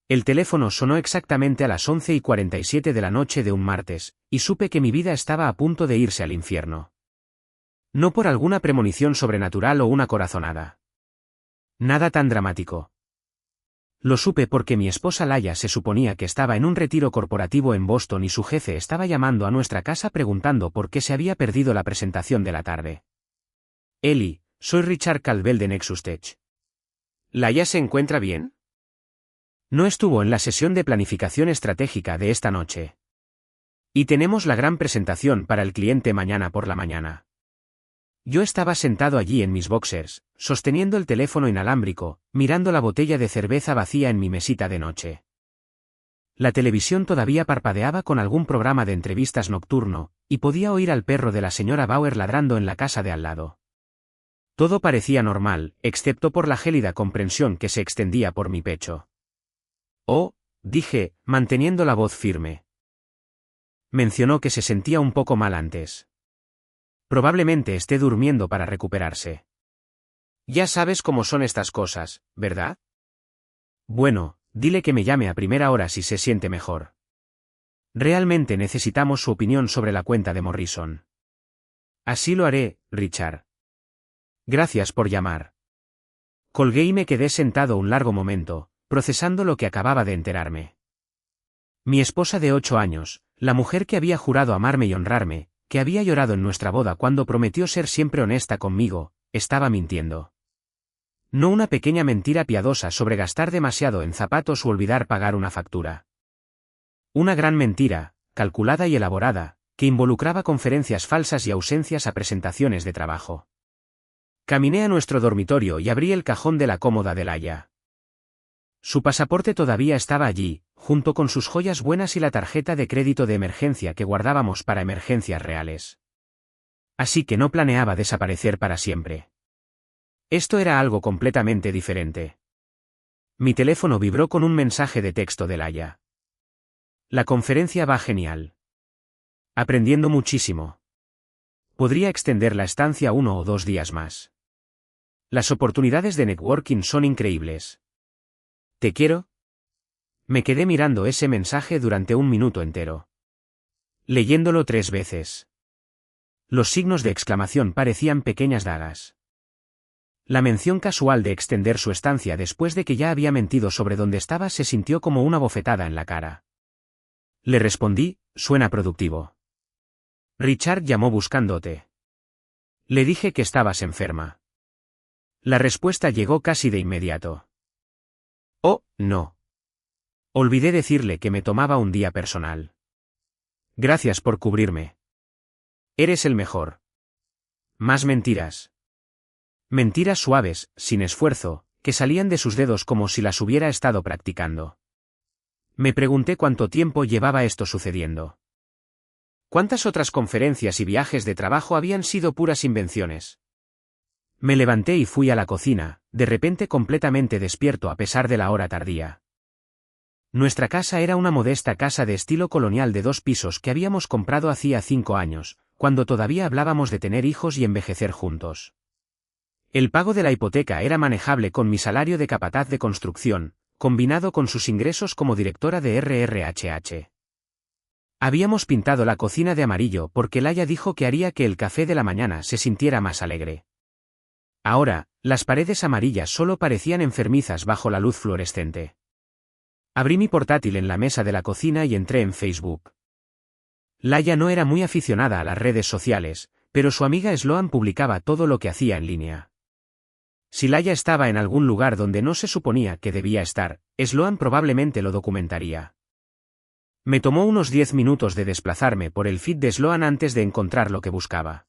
El teléfono sonó exactamente a las 11:47 de la noche de un martes, y supe que mi vida estaba a punto de irse al infierno. No por alguna premonición sobrenatural o una corazonada. Nada tan dramático. Lo supe porque mi esposa Laia se suponía que estaba en un retiro corporativo en Boston y su jefe estaba llamando a nuestra casa preguntando por qué se había perdido la presentación de la tarde. Eli, soy Richard Caldwell de Nexus Tech. ¿Laia se encuentra bien? No estuvo en la sesión de planificación estratégica de esta noche. Y tenemos la gran presentación para el cliente mañana por la mañana. Yo estaba sentado allí en mis boxers, sosteniendo el teléfono inalámbrico, mirando la botella de cerveza vacía en mi mesita de noche. La televisión todavía parpadeaba con algún programa de entrevistas nocturno, y podía oír al perro de la señora Bauer ladrando en la casa de al lado. Todo parecía normal, excepto por la gélida comprensión que se extendía por mi pecho. Oh, dije, manteniendo la voz firme. Mencionó que se sentía un poco mal antes. Probablemente esté durmiendo para recuperarse. Ya sabes cómo son estas cosas, ¿verdad? Bueno, dile que me llame a primera hora si se siente mejor. Realmente necesitamos su opinión sobre la cuenta de Morrison. Así lo haré, Richard. Gracias por llamar. Colgué y me quedé sentado un largo momento, procesando lo que acababa de enterarme. Mi esposa de 8 años, la mujer que había jurado amarme y honrarme, que había llorado en nuestra boda cuando prometió ser siempre honesta conmigo, estaba mintiendo. No una pequeña mentira piadosa sobre gastar demasiado en zapatos o olvidar pagar una factura. Una gran mentira, calculada y elaborada, que involucraba conferencias falsas y ausencias a presentaciones de trabajo. Caminé a nuestro dormitorio y abrí el cajón de la cómoda de Laia. Su pasaporte todavía estaba allí, junto con sus joyas buenas y la tarjeta de crédito de emergencia que guardábamos para emergencias reales. Así que no planeaba desaparecer para siempre. Esto era algo completamente diferente. Mi teléfono vibró con un mensaje de texto de Laia. La conferencia va genial. Aprendiendo muchísimo. Podría extender la estancia 1 o 2 días más. Las oportunidades de networking son increíbles. ¿Te quiero? Me quedé mirando ese mensaje durante un minuto entero. Leyéndolo 3 veces. Los signos de exclamación parecían pequeñas dagas. La mención casual de extender su estancia después de que ya había mentido sobre dónde estaba se sintió como una bofetada en la cara. Le respondí, suena productivo. Richard llamó buscándote. Le dije que estabas enferma. La respuesta llegó casi de inmediato. Oh, no. Olvidé decirle que me tomaba un día personal. Gracias por cubrirme. Eres el mejor. Más mentiras. Mentiras suaves, sin esfuerzo, que salían de sus dedos como si las hubiera estado practicando. Me pregunté cuánto tiempo llevaba esto sucediendo. ¿Cuántas otras conferencias y viajes de trabajo habían sido puras invenciones? Me levanté y fui a la cocina, de repente completamente despierto a pesar de la hora tardía. Nuestra casa era una modesta casa de estilo colonial de 2 pisos que habíamos comprado hacía 5 años, cuando todavía hablábamos de tener hijos y envejecer juntos. El pago de la hipoteca era manejable con mi salario de capataz de construcción, combinado con sus ingresos como directora de RRHH. Habíamos pintado la cocina de amarillo porque Laia dijo que haría que el café de la mañana se sintiera más alegre. Ahora, las paredes amarillas solo parecían enfermizas bajo la luz fluorescente. Abrí mi portátil en la mesa de la cocina y entré en Facebook. Laia no era muy aficionada a las redes sociales, pero su amiga Sloan publicaba todo lo que hacía en línea. Si Laia estaba en algún lugar donde no se suponía que debía estar, Sloan probablemente lo documentaría. Me tomó unos 10 minutos de desplazarme por el feed de Sloan antes de encontrar lo que buscaba.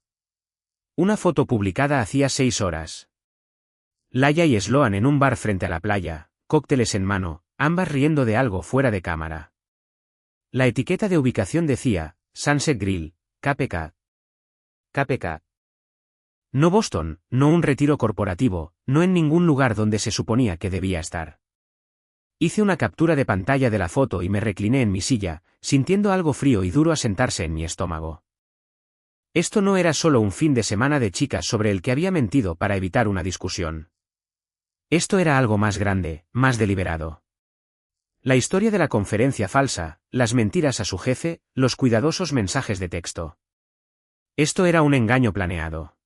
Una foto publicada hacía 6 horas. Laia y Sloan en un bar frente a la playa, cócteles en mano, ambas riendo de algo fuera de cámara. La etiqueta de ubicación decía, Sunset Grill, KPK. KPK. No Boston, no un retiro corporativo, no en ningún lugar donde se suponía que debía estar. Hice una captura de pantalla de la foto y me recliné en mi silla, sintiendo algo frío y duro asentarse en mi estómago. Esto no era solo un fin de semana de chicas sobre el que había mentido para evitar una discusión. Esto era algo más grande, más deliberado. La historia de la conferencia falsa, las mentiras a su jefe, los cuidadosos mensajes de texto. Esto era un engaño planeado.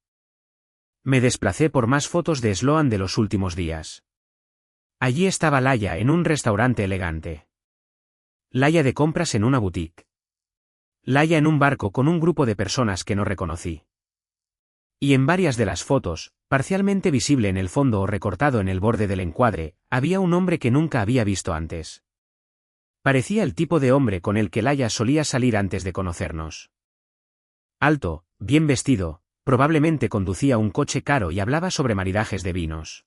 Me desplacé por más fotos de Sloan de los últimos días. Allí estaba Laia en un restaurante elegante. Laia de compras en una boutique. Laia en un barco con un grupo de personas que no reconocí. Y en varias de las fotos, parcialmente visible en el fondo o recortado en el borde del encuadre, había un hombre que nunca había visto antes. Parecía el tipo de hombre con el que Laia solía salir antes de conocernos. Alto, bien vestido, probablemente conducía un coche caro y hablaba sobre maridajes de vinos.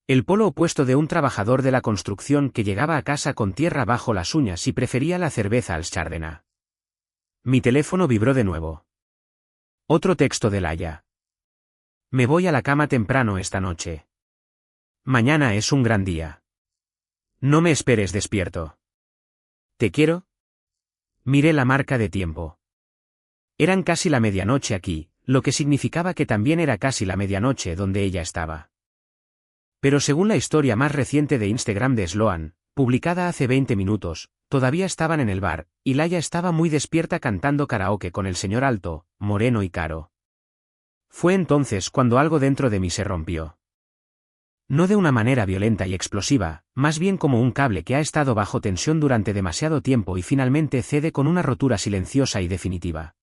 El polo opuesto de un trabajador de la construcción que llegaba a casa con tierra bajo las uñas y prefería la cerveza al Chardonnay. Mi teléfono vibró de nuevo. Otro texto de Laia. Me voy a la cama temprano esta noche. Mañana es un gran día. No me esperes despierto. ¿Te quiero? Miré la marca de tiempo. Eran casi la medianoche aquí, lo que significaba que también era casi la medianoche donde ella estaba. Pero según la historia más reciente de Instagram de Sloan, publicada hace 20 minutos, todavía estaban en el bar, y Laia estaba muy despierta cantando karaoke con el señor alto, moreno y caro. Fue entonces cuando algo dentro de mí se rompió. No de una manera violenta y explosiva, más bien como un cable que ha estado bajo tensión durante demasiado tiempo y finalmente cede con una rotura silenciosa y definitiva.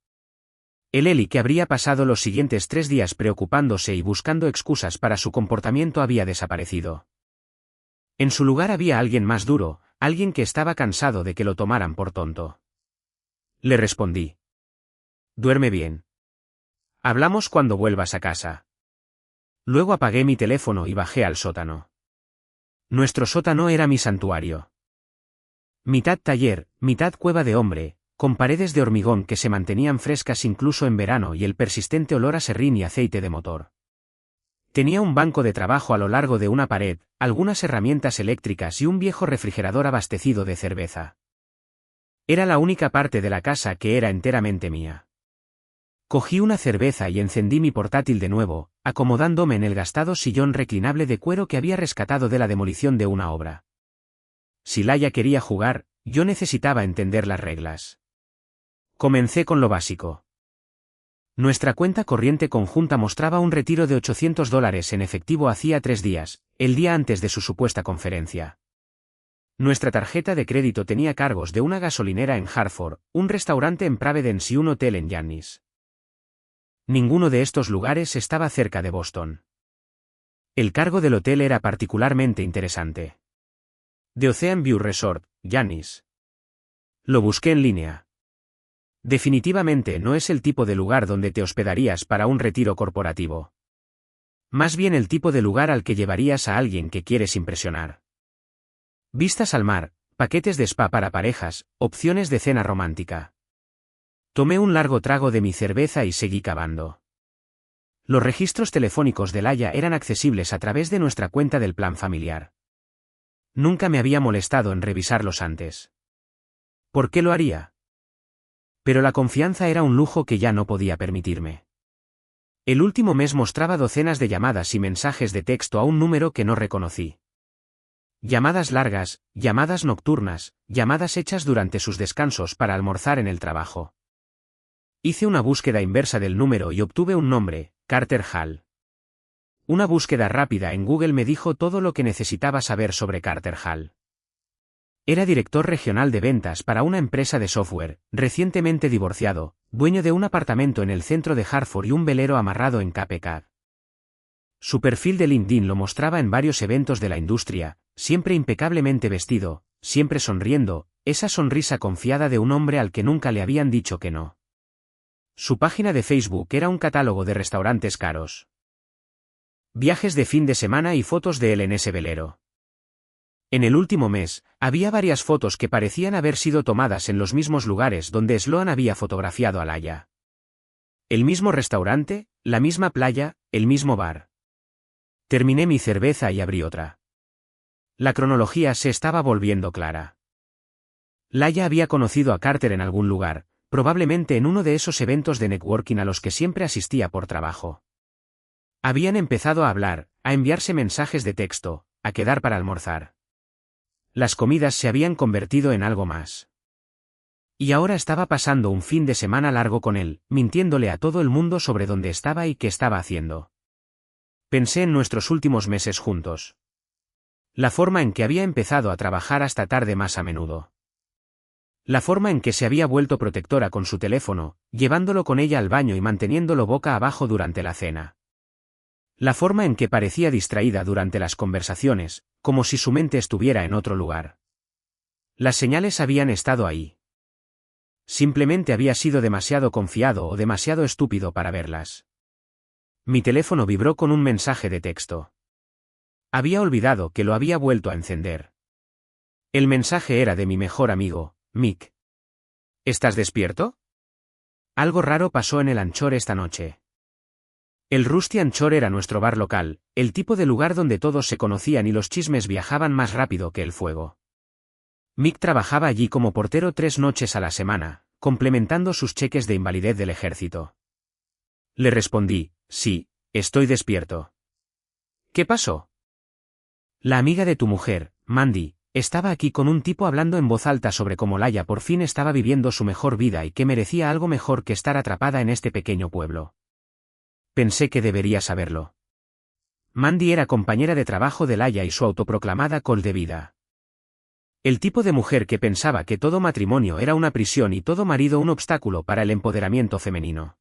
El Eli que habría pasado los siguientes 3 días preocupándose y buscando excusas para su comportamiento había desaparecido. En su lugar había alguien más duro, alguien que estaba cansado de que lo tomaran por tonto. Le respondí. Duerme bien. Hablamos cuando vuelvas a casa. Luego apagué mi teléfono y bajé al sótano. Nuestro sótano era mi santuario. Mitad taller, mitad cueva de hombre, con paredes de hormigón que se mantenían frescas incluso en verano y el persistente olor a serrín y aceite de motor. Tenía un banco de trabajo a lo largo de una pared, algunas herramientas eléctricas y un viejo refrigerador abastecido de cerveza. Era la única parte de la casa que era enteramente mía. Cogí una cerveza y encendí mi portátil de nuevo, acomodándome en el gastado sillón reclinable de cuero que había rescatado de la demolición de una obra. Si Laia quería jugar, yo necesitaba entender las reglas. Comencé con lo básico. Nuestra cuenta corriente conjunta mostraba un retiro de $800 en efectivo hacía 3 días, el día antes de su supuesta conferencia. Nuestra tarjeta de crédito tenía cargos de una gasolinera en Hartford, un restaurante en Providence y un hotel en Yannis. Ninguno de estos lugares estaba cerca de Boston. El cargo del hotel era particularmente interesante. The Ocean View Resort, Yannis. Lo busqué en línea. Definitivamente no es el tipo de lugar donde te hospedarías para un retiro corporativo. Más bien el tipo de lugar al que llevarías a alguien que quieres impresionar. Vistas al mar, paquetes de spa para parejas, opciones de cena romántica. Tomé un largo trago de mi cerveza y seguí cavando. Los registros telefónicos de Laia eran accesibles a través de nuestra cuenta del plan familiar. Nunca me había molestado en revisarlos antes. ¿Por qué lo haría? Pero la confianza era un lujo que ya no podía permitirme. El último mes mostraba docenas de llamadas y mensajes de texto a un número que no reconocí. Llamadas largas, llamadas nocturnas, llamadas hechas durante sus descansos para almorzar en el trabajo. Hice una búsqueda inversa del número y obtuve un nombre, Carter Hall. Una búsqueda rápida en Google me dijo todo lo que necesitaba saber sobre Carter Hall. Era director regional de ventas para una empresa de software, recientemente divorciado, dueño de un apartamento en el centro de Hartford y un velero amarrado en Cape Cod. Su perfil de LinkedIn lo mostraba en varios eventos de la industria, siempre impecablemente vestido, siempre sonriendo, esa sonrisa confiada de un hombre al que nunca le habían dicho que no. Su página de Facebook era un catálogo de restaurantes caros. Viajes de fin de semana y fotos de él en ese velero. En el último mes, había varias fotos que parecían haber sido tomadas en los mismos lugares donde Sloan había fotografiado a Laia. El mismo restaurante, la misma playa, el mismo bar. Terminé mi cerveza y abrí otra. La cronología se estaba volviendo clara. Laia había conocido a Carter en algún lugar, probablemente en uno de esos eventos de networking a los que siempre asistía por trabajo. Habían empezado a hablar, a enviarse mensajes de texto, a quedar para almorzar. Las comidas se habían convertido en algo más. Y ahora estaba pasando un fin de semana largo con él, mintiéndole a todo el mundo sobre dónde estaba y qué estaba haciendo. Pensé en nuestros últimos meses juntos. La forma en que había empezado a trabajar hasta tarde más a menudo. La forma en que se había vuelto protectora con su teléfono, llevándolo con ella al baño y manteniéndolo boca abajo durante la cena. La forma en que parecía distraída durante las conversaciones, como si su mente estuviera en otro lugar. Las señales habían estado ahí. Simplemente había sido demasiado confiado o demasiado estúpido para verlas. Mi teléfono vibró con un mensaje de texto. Había olvidado que lo había vuelto a encender. El mensaje era de mi mejor amigo, Mick. ¿Estás despierto? Algo raro pasó en el Anchor esta noche. El Rusty Anchor era nuestro bar local, el tipo de lugar donde todos se conocían y los chismes viajaban más rápido que el fuego. Mick trabajaba allí como portero 3 noches a la semana, complementando sus cheques de invalidez del ejército. Le respondí, sí, estoy despierto. ¿Qué pasó? La amiga de tu mujer, Mandy, estaba aquí con un tipo hablando en voz alta sobre cómo Laia por fin estaba viviendo su mejor vida y que merecía algo mejor que estar atrapada en este pequeño pueblo. Pensé que debería saberlo. Mandy era compañera de trabajo de Laia y su autoproclamada col de vida. El tipo de mujer que pensaba que todo matrimonio era una prisión y todo marido un obstáculo para el empoderamiento femenino.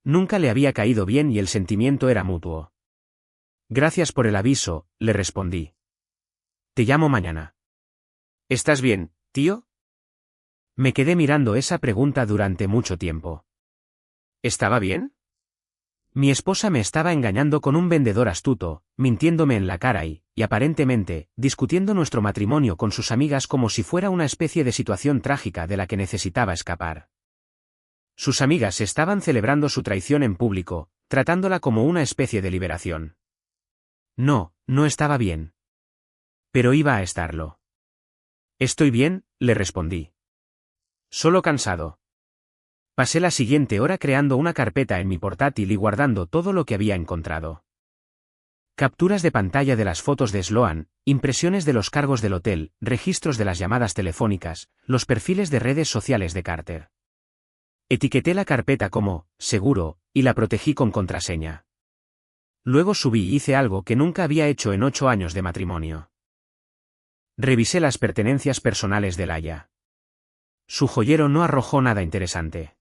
Nunca le había caído bien y el sentimiento era mutuo. Gracias por el aviso, le respondí. Te llamo mañana. ¿Estás bien, tío? Me quedé mirando esa pregunta durante mucho tiempo. ¿Estaba bien? Mi esposa me estaba engañando con un vendedor astuto, mintiéndome en la cara y, aparentemente, discutiendo nuestro matrimonio con sus amigas como si fuera una especie de situación trágica de la que necesitaba escapar. Sus amigas estaban celebrando su traición en público, tratándola como una especie de liberación. No, no estaba bien. Pero iba a estarlo. Estoy bien, le respondí. Solo cansado. Pasé la siguiente hora creando una carpeta en mi portátil y guardando todo lo que había encontrado. Capturas de pantalla de las fotos de Sloan, impresiones de los cargos del hotel, registros de las llamadas telefónicas, los perfiles de redes sociales de Carter. Etiqueté la carpeta como seguro y la protegí con contraseña. Luego subí y hice algo que nunca había hecho en 8 años de matrimonio. Revisé las pertenencias personales de Laia. Su joyero no arrojó nada interesante.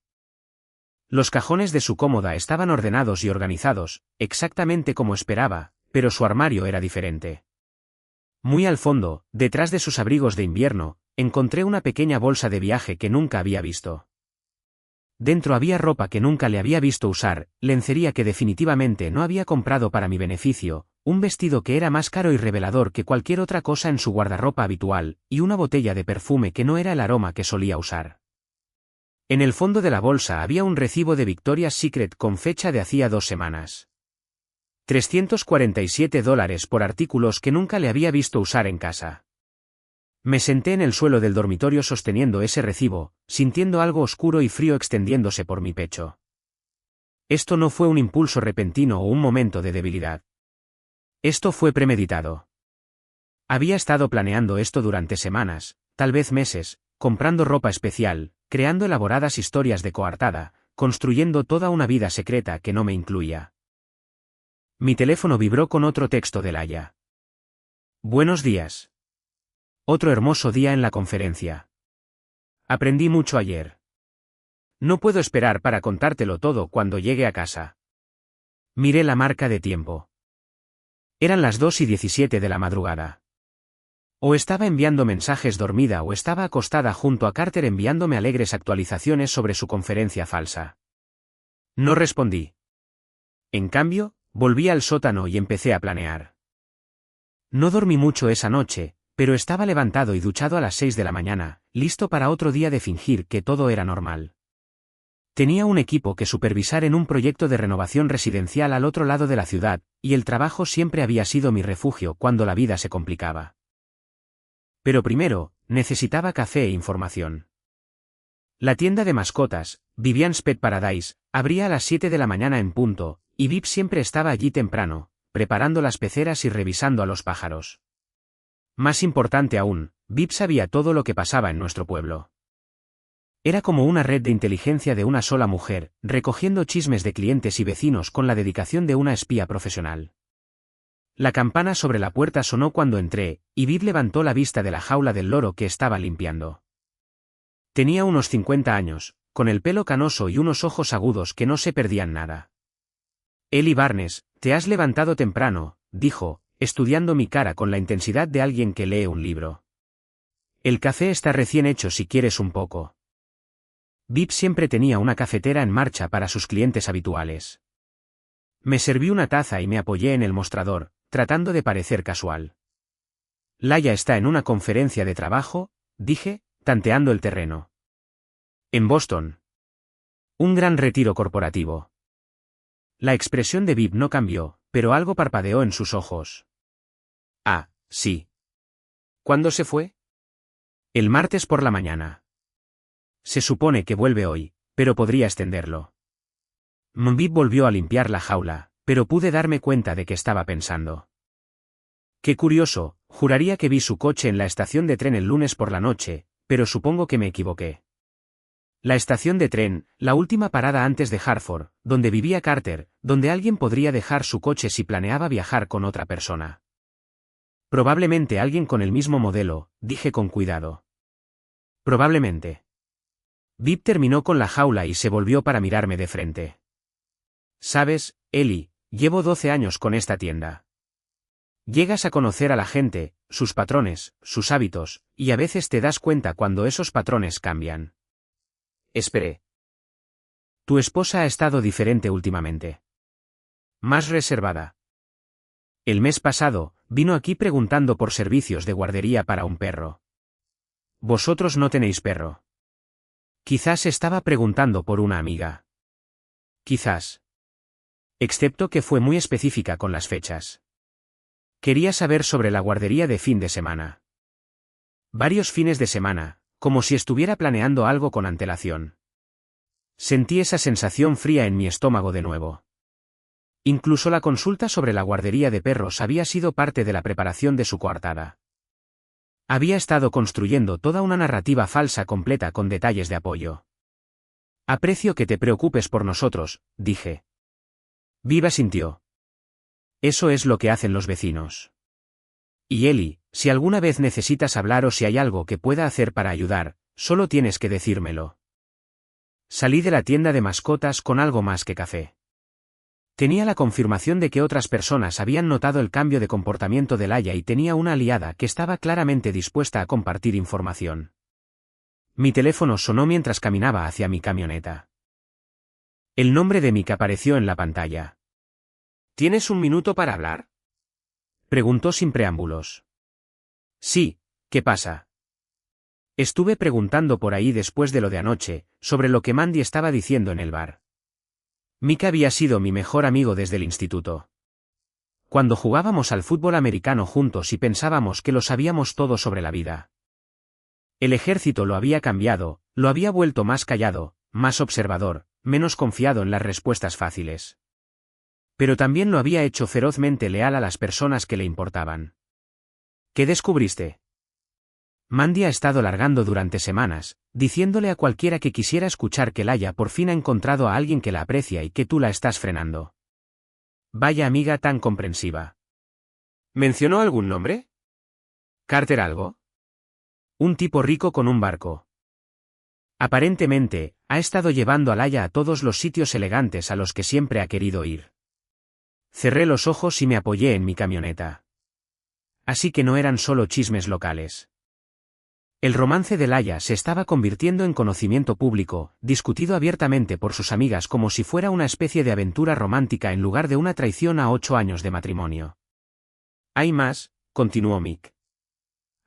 Los cajones de su cómoda estaban ordenados y organizados, exactamente como esperaba, pero su armario era diferente. Muy al fondo, detrás de sus abrigos de invierno, encontré una pequeña bolsa de viaje que nunca había visto. Dentro había ropa que nunca le había visto usar, lencería que definitivamente no había comprado para mi beneficio, un vestido que era más caro y revelador que cualquier otra cosa en su guardarropa habitual, y una botella de perfume que no era el aroma que solía usar. En el fondo de la bolsa había un recibo de Victoria's Secret con fecha de hacía 2 semanas. $347 por artículos que nunca le había visto usar en casa. Me senté en el suelo del dormitorio sosteniendo ese recibo, sintiendo algo oscuro y frío extendiéndose por mi pecho. Esto no fue un impulso repentino o un momento de debilidad. Esto fue premeditado. Había estado planeando esto durante semanas, tal vez meses, comprando ropa especial, creando elaboradas historias de coartada, construyendo toda una vida secreta que no me incluía. Mi teléfono vibró con otro texto de Laia. Buenos días. Otro hermoso día en la conferencia. Aprendí mucho ayer. No puedo esperar para contártelo todo cuando llegue a casa. Miré la marca de tiempo. Eran las 2:17 de la madrugada. O estaba enviando mensajes dormida o estaba acostada junto a Carter enviándome alegres actualizaciones sobre su conferencia falsa. No respondí. En cambio, volví al sótano y empecé a planear. No dormí mucho esa noche, pero estaba levantado y duchado a las 6 de la mañana, listo para otro día de fingir que todo era normal. Tenía un equipo que supervisar en un proyecto de renovación residencial al otro lado de la ciudad, y el trabajo siempre había sido mi refugio cuando la vida se complicaba. Pero primero, necesitaba café e información. La tienda de mascotas, Vivian's Pet Paradise, abría a las 7 de la mañana en punto, y Viv siempre estaba allí temprano, preparando las peceras y revisando a los pájaros. Más importante aún, Vip sabía todo lo que pasaba en nuestro pueblo. Era como una red de inteligencia de una sola mujer, recogiendo chismes de clientes y vecinos con la dedicación de una espía profesional. La campana sobre la puerta sonó cuando entré, y Vip levantó la vista de la jaula del loro que estaba limpiando. Tenía unos 50 años, con el pelo canoso y unos ojos agudos que no se perdían nada. Eli Barnes, te has levantado temprano, dijo, estudiando mi cara con la intensidad de alguien que lee un libro. El café está recién hecho si quieres un poco. Vip siempre tenía una cafetera en marcha para sus clientes habituales. Me serví una taza y me apoyé en el mostrador, tratando de parecer casual. Laia está en una conferencia de trabajo, dije, tanteando el terreno. En Boston. Un gran retiro corporativo. La expresión de Vip no cambió, pero algo parpadeó en sus ojos. Ah, sí. ¿Cuándo se fue? El martes por la mañana. Se supone que vuelve hoy, pero podría extenderlo. Vip volvió a limpiar la jaula, pero pude darme cuenta de que estaba pensando. Qué curioso, juraría que vi su coche en la estación de tren el lunes por la noche, pero supongo que me equivoqué. La estación de tren, la última parada antes de Hartford, donde vivía Carter, donde alguien podría dejar su coche si planeaba viajar con otra persona. Probablemente alguien con el mismo modelo, dije con cuidado. Probablemente. Vip terminó con la jaula y se volvió para mirarme de frente. Sabes, Eli, llevo 12 años con esta tienda. Llegas a conocer a la gente, sus patrones, sus hábitos, y a veces te das cuenta cuando esos patrones cambian. Esperé. Tu esposa ha estado diferente últimamente. Más reservada. El mes pasado, vino aquí preguntando por servicios de guardería para un perro. Vosotros no tenéis perro. Quizás estaba preguntando por una amiga. Quizás. Excepto que fue muy específica con las fechas. Quería saber sobre la guardería de fin de semana. Varios fines de semana, como si estuviera planeando algo con antelación. Sentí esa sensación fría en mi estómago de nuevo. Incluso la consulta sobre la guardería de perros había sido parte de la preparación de su coartada. Había estado construyendo toda una narrativa falsa completa con detalles de apoyo. Aprecio que te preocupes por nosotros, dije. Viva sintió. Eso es lo que hacen los vecinos. Y Eli, si alguna vez necesitas hablar o si hay algo que pueda hacer para ayudar, solo tienes que decírmelo. Salí de la tienda de mascotas con algo más que café. Tenía la confirmación de que otras personas habían notado el cambio de comportamiento de Laia y tenía una aliada que estaba claramente dispuesta a compartir información. Mi teléfono sonó mientras caminaba hacia mi camioneta. El nombre de Mick apareció en la pantalla. ¿Tienes un minuto para hablar? Preguntó sin preámbulos. Sí, ¿qué pasa? Estuve preguntando por ahí después de lo de anoche, sobre lo que Mandy estaba diciendo en el bar. Mick había sido mi mejor amigo desde el instituto. Cuando jugábamos al fútbol americano juntos y pensábamos que lo sabíamos todo sobre la vida. El ejército lo había cambiado, lo había vuelto más callado, más observador, menos confiado en las respuestas fáciles. Pero también lo había hecho ferozmente leal a las personas que le importaban. ¿Qué descubriste? Mandy ha estado largando durante semanas, diciéndole a cualquiera que quisiera escuchar que Laia por fin ha encontrado a alguien que la aprecia y que tú la estás frenando. Vaya amiga tan comprensiva. ¿Mencionó algún nombre? ¿Carter algo? Un tipo rico con un barco. Aparentemente, ha estado llevando a Laia a todos los sitios elegantes a los que siempre ha querido ir. Cerré los ojos y me apoyé en mi camioneta. Así que no eran solo chismes locales. El romance de Laia se estaba convirtiendo en conocimiento público, discutido abiertamente por sus amigas como si fuera una especie de aventura romántica en lugar de una traición a 8 años de matrimonio. Hay más, continuó Mick.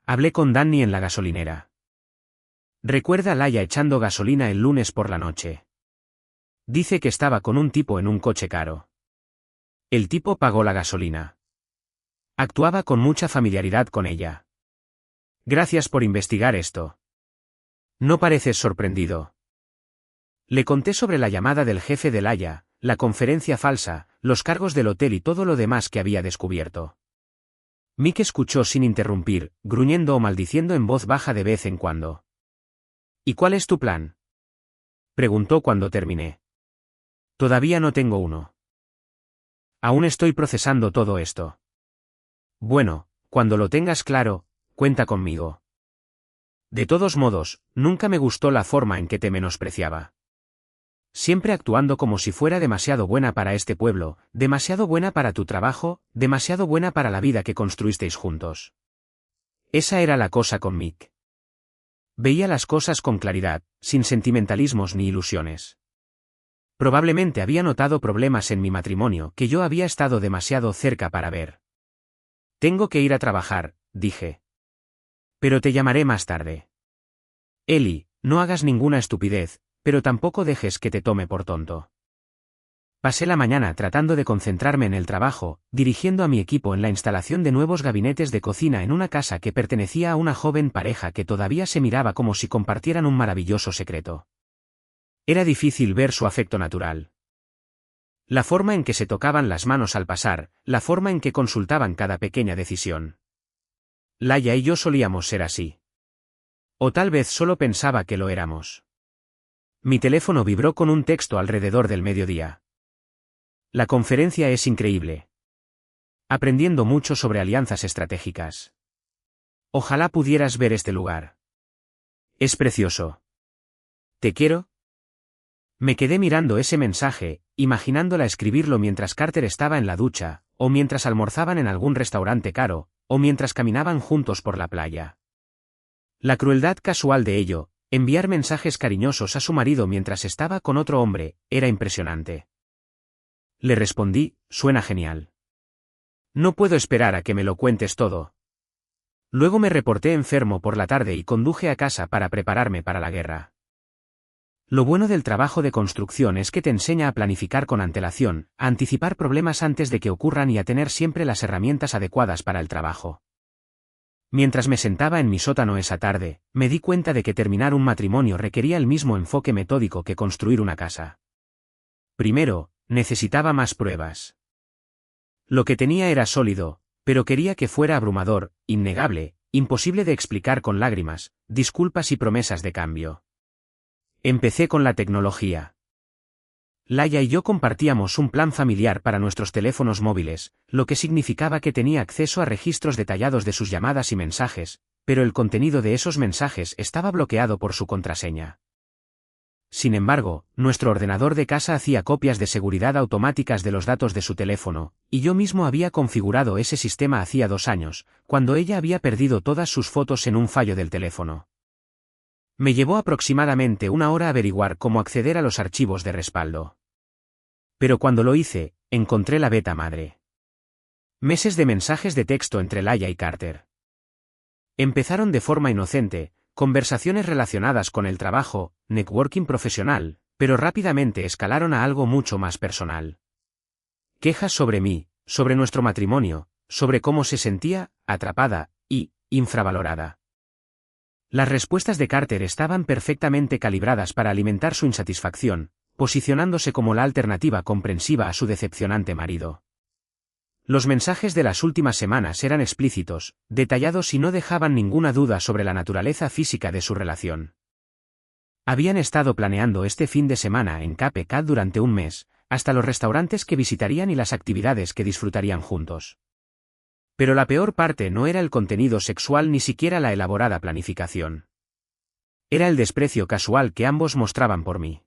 Hablé con Danny en la gasolinera. Recuerda a Laia echando gasolina el lunes por la noche. Dice que estaba con un tipo en un coche caro. El tipo pagó la gasolina. Actuaba con mucha familiaridad con ella. Gracias por investigar esto. No pareces sorprendido. Le conté sobre la llamada del jefe de Laia, la conferencia falsa, los cargos del hotel y todo lo demás que había descubierto. Mick escuchó sin interrumpir, gruñendo o maldiciendo en voz baja de vez en cuando. ¿Y cuál es tu plan?, preguntó cuando terminé. Todavía no tengo uno. Aún estoy procesando todo esto. Bueno, cuando lo tengas claro, cuenta conmigo. De todos modos, nunca me gustó la forma en que te menospreciaba. Siempre actuando como si fuera demasiado buena para este pueblo, demasiado buena para tu trabajo, demasiado buena para la vida que construisteis juntos. Esa era la cosa con Mick. Veía las cosas con claridad, sin sentimentalismos ni ilusiones. Probablemente había notado problemas en mi matrimonio que yo había estado demasiado cerca para ver. Tengo que ir a trabajar, dije. Pero te llamaré más tarde. Ellie, no hagas ninguna estupidez, pero tampoco dejes que te tome por tonto. Pasé la mañana tratando de concentrarme en el trabajo, dirigiendo a mi equipo en la instalación de nuevos gabinetes de cocina en una casa que pertenecía a una joven pareja que todavía se miraba como si compartieran un maravilloso secreto. Era difícil ver su afecto natural. La forma en que se tocaban las manos al pasar, la forma en que consultaban cada pequeña decisión. Laia y yo solíamos ser así. O tal vez solo pensaba que lo éramos. Mi teléfono vibró con un texto alrededor del mediodía. La conferencia es increíble. Aprendiendo mucho sobre alianzas estratégicas. Ojalá pudieras ver este lugar. Es precioso. ¿Te quiero? Me quedé mirando ese mensaje, imaginándola escribirlo mientras Carter estaba en la ducha, o mientras almorzaban en algún restaurante caro, o mientras caminaban juntos por la playa. La crueldad casual de ello, enviar mensajes cariñosos a su marido mientras estaba con otro hombre, era impresionante. Le respondí, suena genial. No puedo esperar a que me lo cuentes todo. Luego me reporté enfermo por la tarde y conduje a casa para prepararme para la guerra. Lo bueno del trabajo de construcción es que te enseña a planificar con antelación, a anticipar problemas antes de que ocurran y a tener siempre las herramientas adecuadas para el trabajo. Mientras me sentaba en mi sótano esa tarde, me di cuenta de que terminar un matrimonio requería el mismo enfoque metódico que construir una casa. Primero, necesitaba más pruebas. Lo que tenía era sólido, pero quería que fuera abrumador, innegable, imposible de explicar con lágrimas, disculpas y promesas de cambio. Empecé con la tecnología. Laia y yo compartíamos un plan familiar para nuestros teléfonos móviles, lo que significaba que tenía acceso a registros detallados de sus llamadas y mensajes, pero el contenido de esos mensajes estaba bloqueado por su contraseña. Sin embargo, nuestro ordenador de casa hacía copias de seguridad automáticas de los datos de su teléfono, y yo mismo había configurado ese sistema hacía 2 años, cuando ella había perdido todas sus fotos en un fallo del teléfono. Me llevó aproximadamente 1 hora averiguar cómo acceder a los archivos de respaldo. Pero cuando lo hice, encontré la beta madre. Meses de mensajes de texto entre Laia y Carter. Empezaron de forma inocente, conversaciones relacionadas con el trabajo, networking profesional, pero rápidamente escalaron a algo mucho más personal. Quejas sobre mí, sobre nuestro matrimonio, sobre cómo se sentía, atrapada, y infravalorada. Las respuestas de Carter estaban perfectamente calibradas para alimentar su insatisfacción, posicionándose como la alternativa comprensiva a su decepcionante marido. Los mensajes de las últimas semanas eran explícitos, detallados y no dejaban ninguna duda sobre la naturaleza física de su relación. Habían estado planeando este fin de semana en Cape Cod durante un mes, hasta los restaurantes que visitarían y las actividades que disfrutarían juntos. Pero la peor parte no era el contenido sexual ni siquiera la elaborada planificación. Era el desprecio casual que ambos mostraban por mí.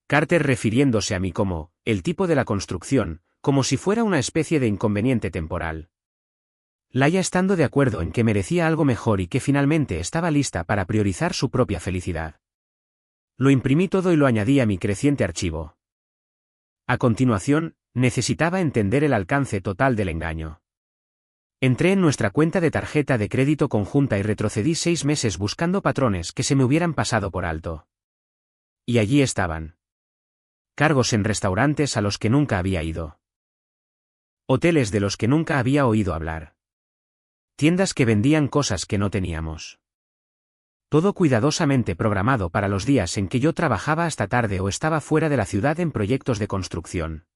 Carter refiriéndose a mí como, el tipo de la construcción, como si fuera una especie de inconveniente temporal. Laia estando de acuerdo en que merecía algo mejor y que finalmente estaba lista para priorizar su propia felicidad. Lo imprimí todo y lo añadí a mi creciente archivo. A continuación, necesitaba entender el alcance total del engaño. Entré en nuestra cuenta de tarjeta de crédito conjunta y retrocedí 6 meses buscando patrones que se me hubieran pasado por alto. Y allí estaban. Cargos en restaurantes a los que nunca había ido. Hoteles de los que nunca había oído hablar. Tiendas que vendían cosas que no teníamos. Todo cuidadosamente programado para los días en que yo trabajaba hasta tarde o estaba fuera de la ciudad en proyectos de construcción.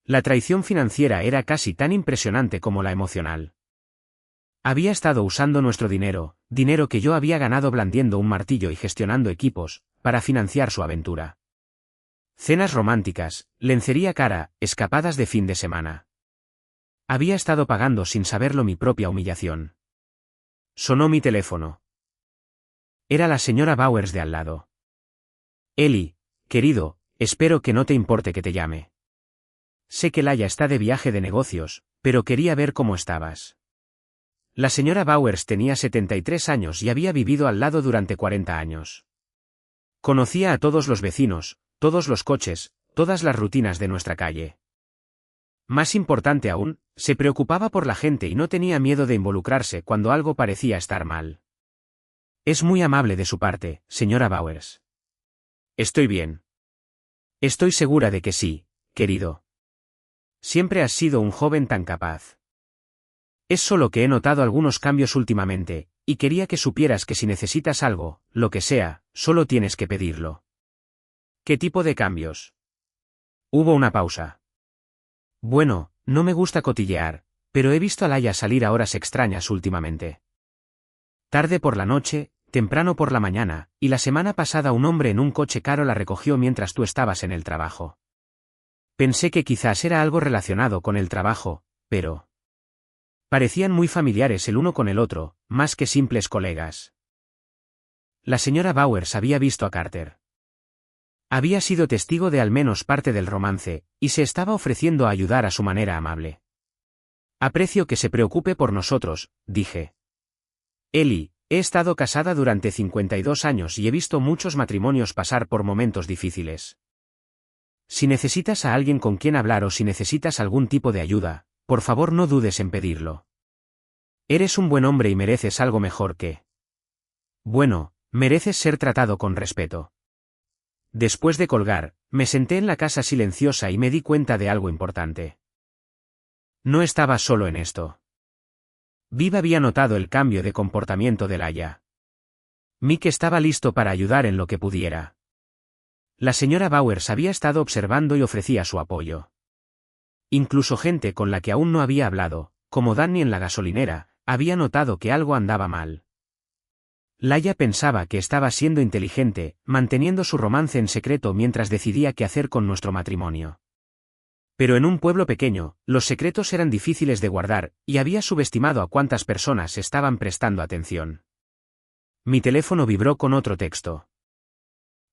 La traición financiera era casi tan impresionante como la emocional. Había estado usando nuestro dinero, dinero que yo había ganado blandiendo un martillo y gestionando equipos, para financiar su aventura. Cenas románticas, lencería cara, escapadas de fin de semana. Había estado pagando sin saberlo mi propia humillación. Sonó mi teléfono. Era la señora Bowers de al lado. Eli, querido, espero que no te importe que te llame. Sé que Laia está de viaje de negocios, pero quería ver cómo estabas. La señora Bowers tenía 73 años y había vivido al lado durante 40 años. Conocía a todos los vecinos, todos los coches, todas las rutinas de nuestra calle. Más importante aún, se preocupaba por la gente y no tenía miedo de involucrarse cuando algo parecía estar mal. Es muy amable de su parte, señora Bowers. Estoy bien. Estoy segura de que sí, querido. Siempre has sido un joven tan capaz. Es solo que he notado algunos cambios últimamente, y quería que supieras que si necesitas algo, lo que sea, solo tienes que pedirlo. ¿Qué tipo de cambios? Hubo una pausa. Bueno, no me gusta cotillear, pero he visto a Laia salir a horas extrañas últimamente. Tarde por la noche, temprano por la mañana, y la semana pasada un hombre en un coche caro la recogió mientras tú estabas en el trabajo. Pensé que quizás era algo relacionado con el trabajo, pero... parecían muy familiares el uno con el otro, más que simples colegas. La señora Bowers había visto a Carter. Había sido testigo de al menos parte del romance, y se estaba ofreciendo a ayudar a su manera amable. Aprecio que se preocupe por nosotros, dije. Eli, he estado casada durante 52 años y he visto muchos matrimonios pasar por momentos difíciles. Si necesitas a alguien con quien hablar o si necesitas algún tipo de ayuda, por favor no dudes en pedirlo. Eres un buen hombre y mereces algo mejor que... bueno, mereces ser tratado con respeto. Después de colgar, me senté en la casa silenciosa y me di cuenta de algo importante. No estaba solo en esto. Viv había notado el cambio de comportamiento de Laia. Mick estaba listo para ayudar en lo que pudiera. La señora Bowers había estado observando y ofrecía su apoyo. Incluso gente con la que aún no había hablado, como Danny en la gasolinera, había notado que algo andaba mal. Laia pensaba que estaba siendo inteligente, manteniendo su romance en secreto mientras decidía qué hacer con nuestro matrimonio. Pero en un pueblo pequeño, los secretos eran difíciles de guardar, y había subestimado a cuántas personas estaban prestando atención. Mi teléfono vibró con otro texto.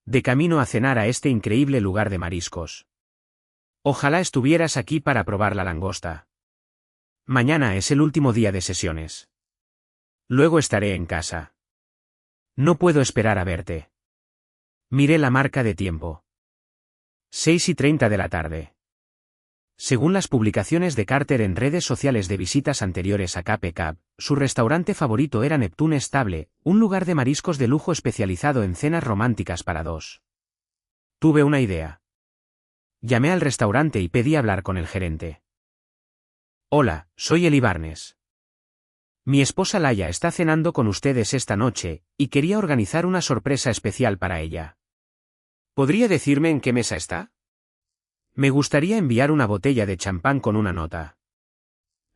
De camino a cenar a este increíble lugar de mariscos. Ojalá estuvieras aquí para probar la langosta. Mañana es el último día de sesiones. Luego estaré en casa. No puedo esperar a verte. Miré la marca de tiempo. 6:30 de la tarde. Según las publicaciones de Carter en redes sociales de visitas anteriores a Cape Cod, su restaurante favorito era Neptune Stable, un lugar de mariscos de lujo especializado en cenas románticas para dos. Tuve una idea. Llamé al restaurante y pedí hablar con el gerente. Hola, soy Eli Barnes. Mi esposa Laia está cenando con ustedes esta noche, y quería organizar una sorpresa especial para ella. ¿Podría decirme en qué mesa está? Me gustaría enviar una botella de champán con una nota.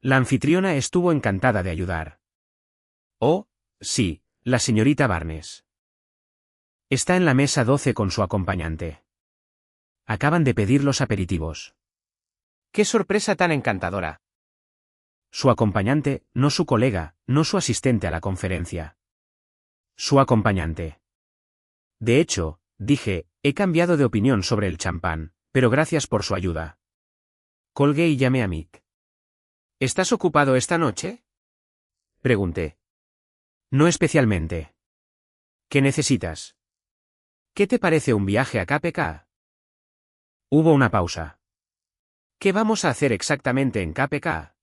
La anfitriona estuvo encantada de ayudar. Oh, sí, la señorita Barnes. Está en la mesa 12 con su acompañante. Acaban de pedir los aperitivos. ¡Qué sorpresa tan encantadora! Su acompañante, no su colega, no su asistente a la conferencia. Su acompañante. De hecho, dije, he cambiado de opinión sobre el champán, pero gracias por su ayuda. Colgué y llamé a Mick. ¿Estás ocupado esta noche? Pregunté. No especialmente. ¿Qué necesitas? ¿Qué te parece un viaje a Cape Cod? Hubo una pausa. ¿Qué vamos a hacer exactamente en Cape Cod?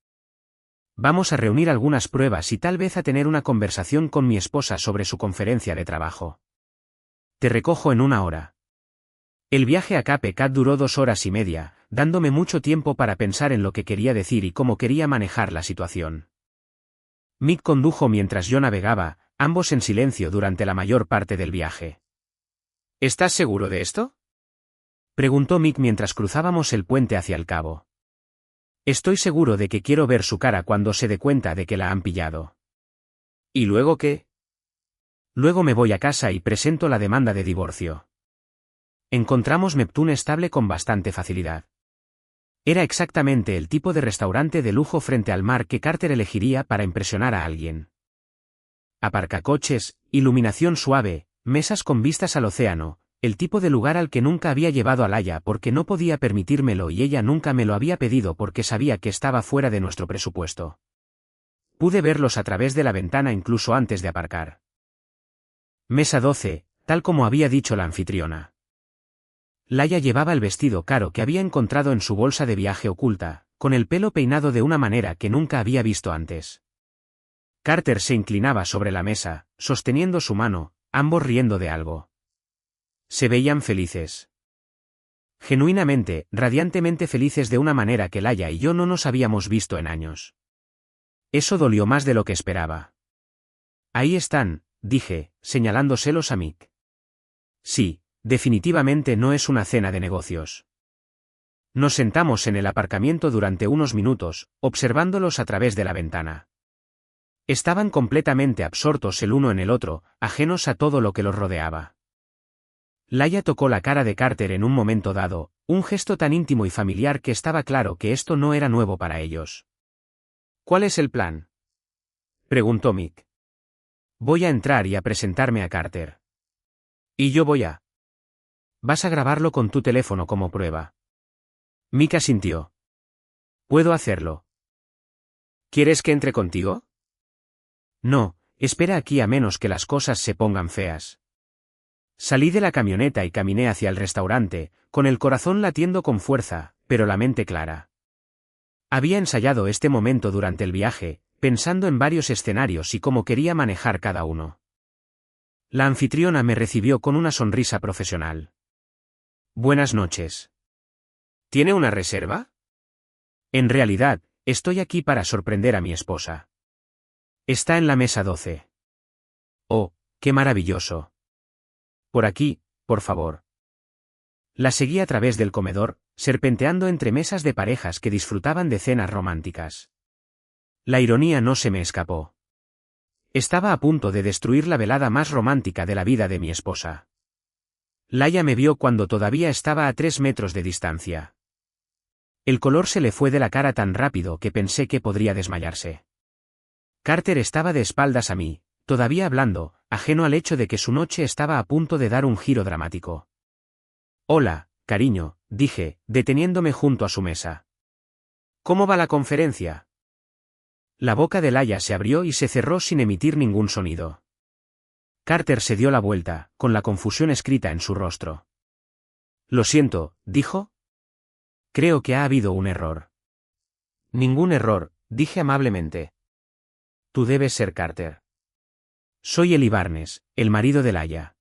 Vamos a reunir algunas pruebas y tal vez a tener una conversación con mi esposa sobre su conferencia de trabajo. Te recojo en 1 hora. El viaje a Cape Cod duró 2 horas y media, dándome mucho tiempo para pensar en lo que quería decir y cómo quería manejar la situación. Mick condujo mientras yo navegaba, ambos en silencio durante la mayor parte del viaje. ¿Estás seguro de esto? Preguntó Mick mientras cruzábamos el puente hacia el cabo. Estoy seguro de que quiero ver su cara cuando se dé cuenta de que la han pillado. ¿Y luego qué? Luego me voy a casa y presento la demanda de divorcio. Encontramos Neptune estable con bastante facilidad. Era exactamente el tipo de restaurante de lujo frente al mar que Carter elegiría para impresionar a alguien. Aparcacoches, iluminación suave, mesas con vistas al océano, el tipo de lugar al que nunca había llevado a Laia porque no podía permitírmelo y ella nunca me lo había pedido porque sabía que estaba fuera de nuestro presupuesto. Pude verlos a través de la ventana incluso antes de aparcar. Mesa 12, tal como había dicho la anfitriona. Laia llevaba el vestido caro que había encontrado en su bolsa de viaje oculta, con el pelo peinado de una manera que nunca había visto antes. Carter se inclinaba sobre la mesa, sosteniendo su mano, ambos riendo de algo. Se veían felices. Genuinamente, radiantemente felices de una manera que Laia y yo no nos habíamos visto en años. Eso dolió más de lo que esperaba. Ahí están, dije, señalándoselos a Mick. Sí, definitivamente no es una cena de negocios. Nos sentamos en el aparcamiento durante unos minutos, observándolos a través de la ventana. Estaban completamente absortos el uno en el otro, ajenos a todo lo que los rodeaba. Laia tocó la cara de Carter en un momento dado, un gesto tan íntimo y familiar que estaba claro que esto no era nuevo para ellos. ¿Cuál es el plan?, preguntó Mick. Voy a entrar y a presentarme a Carter. Y yo voy a... Vas a grabarlo con tu teléfono como prueba. Mick asintió. Puedo hacerlo. ¿Quieres que entre contigo? No, espera aquí a menos que las cosas se pongan feas. Salí de la camioneta y caminé hacia el restaurante, con el corazón latiendo con fuerza, pero la mente clara. Había ensayado este momento durante el viaje, pensando en varios escenarios y cómo quería manejar cada uno. La anfitriona me recibió con una sonrisa profesional. Buenas noches. ¿Tiene una reserva? En realidad, estoy aquí para sorprender a mi esposa. Está en la mesa 12. Oh, qué maravilloso. Por aquí, por favor. La seguí a través del comedor, serpenteando entre mesas de parejas que disfrutaban de cenas románticas. La ironía no se me escapó. Estaba a punto de destruir la velada más romántica de la vida de mi esposa. Laia me vio cuando todavía estaba a 3 metros de distancia. El color se le fue de la cara tan rápido que pensé que podría desmayarse. Carter estaba de espaldas a mí, todavía hablando, ajeno al hecho de que su noche estaba a punto de dar un giro dramático. Hola, cariño, dije, deteniéndome junto a su mesa. ¿Cómo va la conferencia? La boca de Laia se abrió y se cerró sin emitir ningún sonido. Carter se dio la vuelta, con la confusión escrita en su rostro. Lo siento, dijo. Creo que ha habido un error. Ningún error, dije amablemente. Tú debes ser Carter. Soy Eli Barnes, el marido de Laia.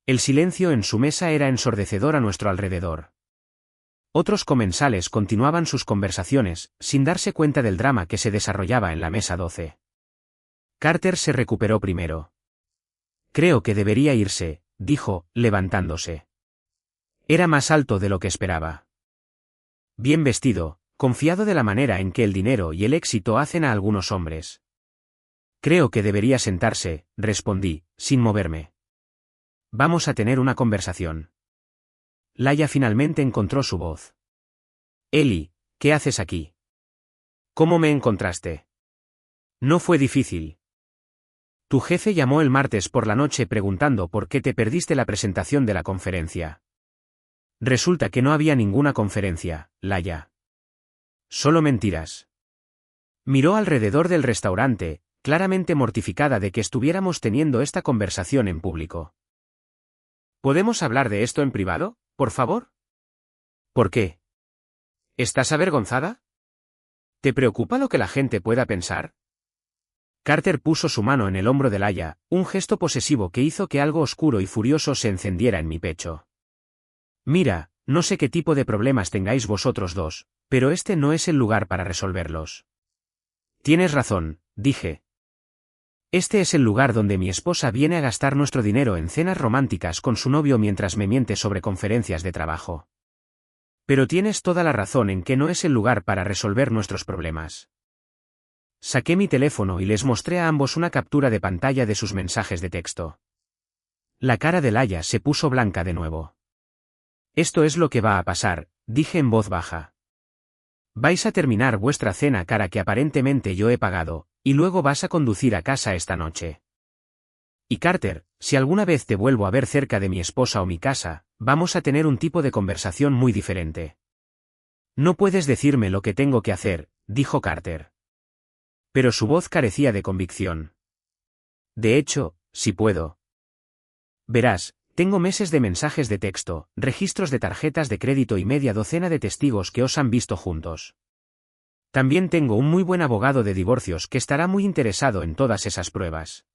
El silencio en su mesa era ensordecedor a nuestro alrededor. Otros comensales continuaban sus conversaciones, sin darse cuenta del drama que se desarrollaba en la mesa 12. Carter se recuperó primero. Creo que debería irse, dijo, levantándose. Era más alto de lo que esperaba. Bien vestido, confiado de la manera en que el dinero y el éxito hacen a algunos hombres. Creo que debería sentarse, respondí, sin moverme. Vamos a tener una conversación. Laia finalmente encontró su voz. Eli, ¿qué haces aquí? ¿Cómo me encontraste? No fue difícil. Tu jefe llamó el martes por la noche preguntando por qué te perdiste la presentación de la conferencia. Resulta que no había ninguna conferencia, Laia. Solo mentiras. Miró alrededor del restaurante, claramente mortificada de que estuviéramos teniendo esta conversación en público. ¿Podemos hablar de esto en privado, por favor? ¿Por qué? ¿Estás avergonzada? ¿Te preocupa lo que la gente pueda pensar? Carter puso su mano en el hombro de Laia, un gesto posesivo que hizo que algo oscuro y furioso se encendiera en mi pecho. Mira, no sé qué tipo de problemas tengáis vosotros dos, pero este no es el lugar para resolverlos. Tienes razón, dije. Este es el lugar donde mi esposa viene a gastar nuestro dinero en cenas románticas con su novio mientras me miente sobre conferencias de trabajo. Pero tienes toda la razón en que no es el lugar para resolver nuestros problemas. Saqué mi teléfono y les mostré a ambos una captura de pantalla de sus mensajes de texto. La cara de Laia se puso blanca de nuevo. Esto es lo que va a pasar, dije en voz baja. Vais a terminar vuestra cena cara que aparentemente yo he pagado, y luego vas a conducir a casa esta noche. Y Carter, si alguna vez te vuelvo a ver cerca de mi esposa o mi casa, vamos a tener un tipo de conversación muy diferente. No puedes decirme lo que tengo que hacer, dijo Carter. Pero su voz carecía de convicción. De hecho, sí puedo. Verás, tengo meses de mensajes de texto, registros de tarjetas de crédito y media docena de testigos que os han visto juntos. También tengo un muy buen abogado de divorcios que estará muy interesado en todas esas pruebas.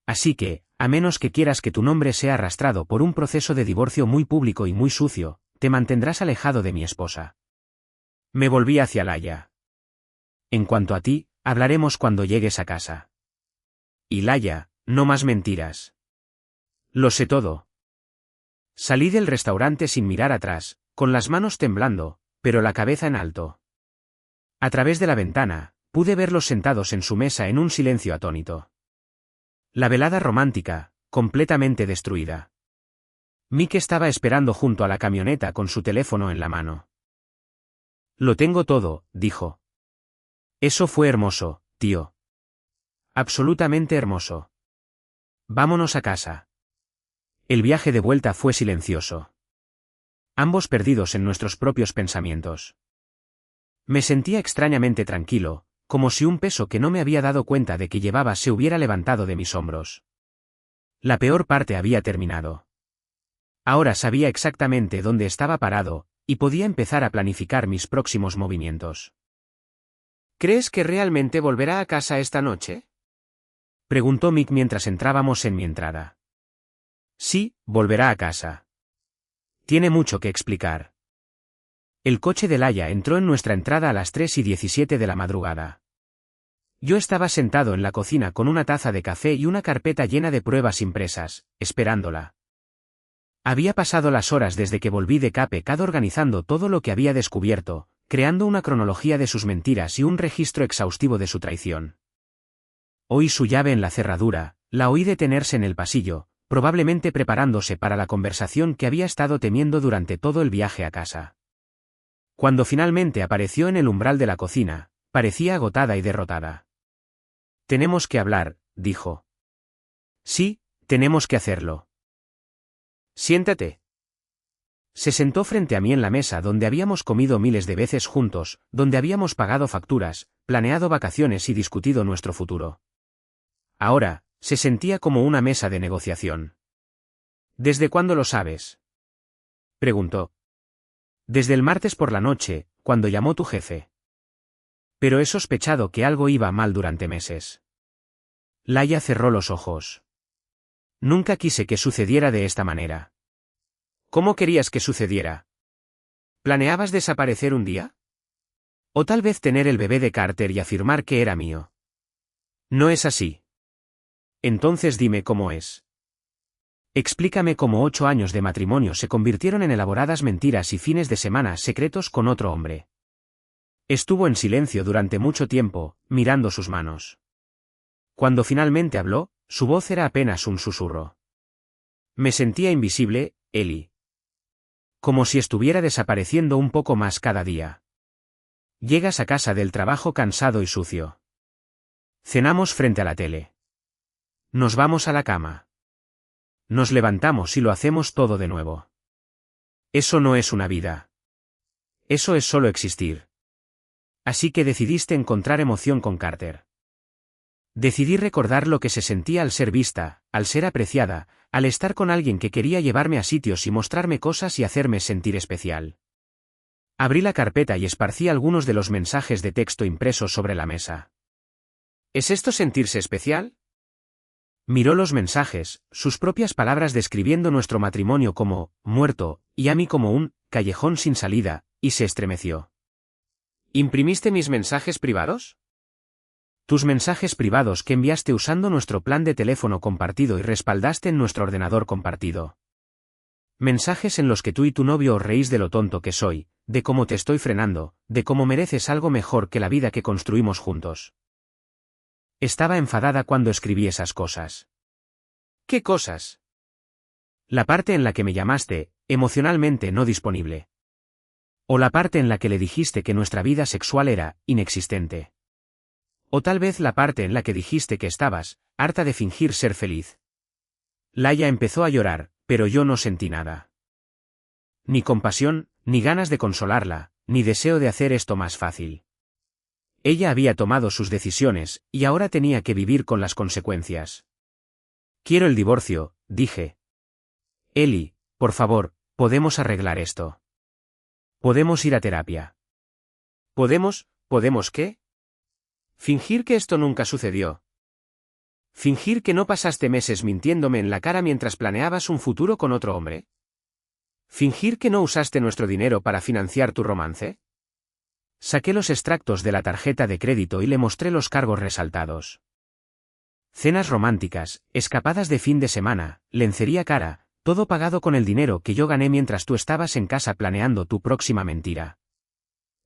Así que, a menos que quieras que tu nombre sea arrastrado por un proceso de divorcio muy público y muy sucio, te mantendrás alejado de mi esposa. Me volví hacia Laia. En cuanto a ti, hablaremos cuando llegues a casa. Y Laia, no más mentiras. Lo sé todo. Salí del restaurante sin mirar atrás, con las manos temblando, pero la cabeza en alto. A través de la ventana, pude verlos sentados en su mesa en un silencio atónito. La velada romántica, completamente destruida. Mick estaba esperando junto a la camioneta con su teléfono en la mano. Lo tengo todo, dijo. Eso fue hermoso, tío. Absolutamente hermoso. Vámonos a casa. El viaje de vuelta fue silencioso. Ambos perdidos en nuestros propios pensamientos. Me sentía extrañamente tranquilo, como si un peso que no me había dado cuenta de que llevaba se hubiera levantado de mis hombros. La peor parte había terminado. Ahora sabía exactamente dónde estaba parado, y podía empezar a planificar mis próximos movimientos. ¿Crees que realmente volverá a casa esta noche? Preguntó Mick mientras entrábamos en mi entrada. Sí, volverá a casa. Tiene mucho que explicar. El coche de Laia entró en nuestra entrada a las 3:17 de la madrugada. Yo estaba sentado en la cocina con una taza de café y una carpeta llena de pruebas impresas, esperándola. Había pasado las horas desde que volví de Cape Cod organizando todo lo que había descubierto, creando una cronología de sus mentiras y un registro exhaustivo de su traición. Oí su llave en la cerradura, la oí detenerse en el pasillo, probablemente preparándose para la conversación que había estado temiendo durante todo el viaje a casa. Cuando finalmente apareció en el umbral de la cocina, parecía agotada y derrotada. Tenemos que hablar, dijo. Sí, tenemos que hacerlo. Siéntate. Se sentó frente a mí en la mesa donde habíamos comido miles de veces juntos, donde habíamos pagado facturas, planeado vacaciones y discutido nuestro futuro. Ahora, se sentía como una mesa de negociación. ¿Desde cuándo lo sabes?, preguntó. Desde el martes por la noche, cuando llamó tu jefe. Pero he sospechado que algo iba mal durante meses. Laia cerró los ojos. Nunca quise que sucediera de esta manera. ¿Cómo querías que sucediera? ¿Planeabas desaparecer un día? O tal vez tener el bebé de Carter y afirmar que era mío. No es así. Entonces dime cómo es. Explícame cómo 8 años de matrimonio se convirtieron en elaboradas mentiras y fines de semana secretos con otro hombre. Estuvo en silencio durante mucho tiempo, mirando sus manos. Cuando finalmente habló, su voz era apenas un susurro. Me sentía invisible, Ellie. Como si estuviera desapareciendo un poco más cada día. Llegas a casa del trabajo cansado y sucio. Cenamos frente a la tele. Nos vamos a la cama. Nos levantamos y lo hacemos todo de nuevo. Eso no es una vida. Eso es solo existir. Así que decidiste encontrar emoción con Carter. Decidí recordar lo que se sentía al ser vista, al ser apreciada, al estar con alguien que quería llevarme a sitios y mostrarme cosas y hacerme sentir especial. Abrí la carpeta y esparcí algunos de los mensajes de texto impresos sobre la mesa. ¿Es esto sentirse especial? Miró los mensajes, sus propias palabras describiendo nuestro matrimonio como muerto, y a mí como un callejón sin salida, y se estremeció. ¿Imprimiste mis mensajes privados? Tus mensajes privados que enviaste usando nuestro plan de teléfono compartido y respaldaste en nuestro ordenador compartido. Mensajes en los que tú y tu novio os reís de lo tonto que soy, de cómo te estoy frenando, de cómo mereces algo mejor que la vida que construimos juntos. Estaba enfadada cuando escribí esas cosas. ¿Qué cosas? La parte en la que me llamaste, emocionalmente no disponible. O la parte en la que le dijiste que nuestra vida sexual era inexistente. O tal vez la parte en la que dijiste que estabas harta de fingir ser feliz. Laia empezó a llorar, pero yo no sentí nada. Ni compasión, ni ganas de consolarla, ni deseo de hacer esto más fácil. Ella había tomado sus decisiones, y ahora tenía que vivir con las consecuencias. Quiero el divorcio, dije. Eli, por favor, podemos arreglar esto. Podemos ir a terapia. ¿Podemos qué? Fingir que esto nunca sucedió. Fingir que no pasaste meses mintiéndome en la cara mientras planeabas un futuro con otro hombre. Fingir que no usaste nuestro dinero para financiar tu romance. Saqué los extractos de la tarjeta de crédito y le mostré los cargos resaltados. Cenas románticas, escapadas de fin de semana, lencería cara, todo pagado con el dinero que yo gané mientras tú estabas en casa planeando tu próxima mentira.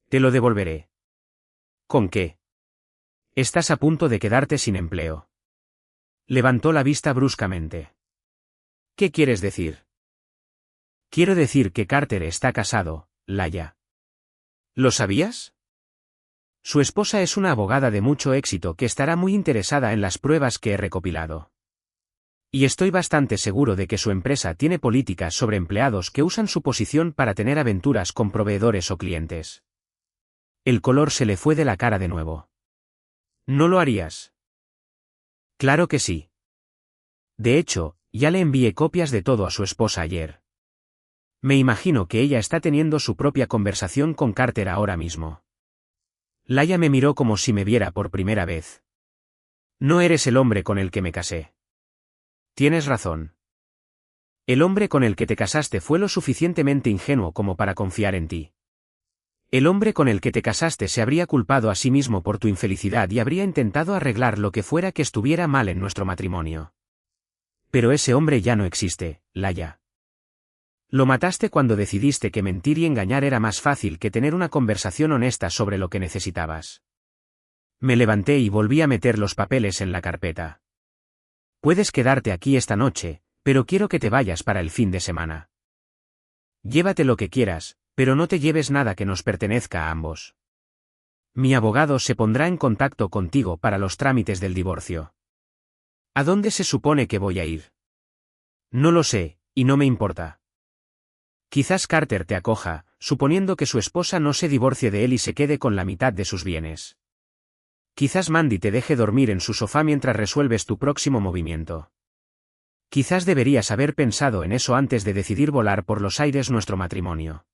Te lo devolveré. ¿Con qué? Estás a punto de quedarte sin empleo. Levantó la vista bruscamente. ¿Qué quieres decir? Quiero decir que Carter está casado, Laia. ¿Lo sabías? Su esposa es una abogada de mucho éxito que estará muy interesada en las pruebas que he recopilado. Y estoy bastante seguro de que su empresa tiene políticas sobre empleados que usan su posición para tener aventuras con proveedores o clientes. El color se le fue de la cara de nuevo. ¿No lo harías? Claro que sí. De hecho, ya le envié copias de todo a su esposa ayer. Me imagino que ella está teniendo su propia conversación con Carter ahora mismo. Laia me miró como si me viera por primera vez. No eres el hombre con el que me casé. Tienes razón. El hombre con el que te casaste fue lo suficientemente ingenuo como para confiar en ti. El hombre con el que te casaste se habría culpado a sí mismo por tu infelicidad y habría intentado arreglar lo que fuera que estuviera mal en nuestro matrimonio. Pero ese hombre ya no existe, Laia. Lo mataste cuando decidiste que mentir y engañar era más fácil que tener una conversación honesta sobre lo que necesitabas. Me levanté y volví a meter los papeles en la carpeta. Puedes quedarte aquí esta noche, pero quiero que te vayas para el fin de semana. Llévate lo que quieras, pero no te lleves nada que nos pertenezca a ambos. Mi abogado se pondrá en contacto contigo para los trámites del divorcio. ¿A dónde se supone que voy a ir? No lo sé, y no me importa. Quizás Carter te acoja, suponiendo que su esposa no se divorcie de él y se quede con la mitad de sus bienes. Quizás Mandy te deje dormir en su sofá mientras resuelves tu próximo movimiento. Quizás deberías haber pensado en eso antes de decidir volar por los aires nuestro matrimonio.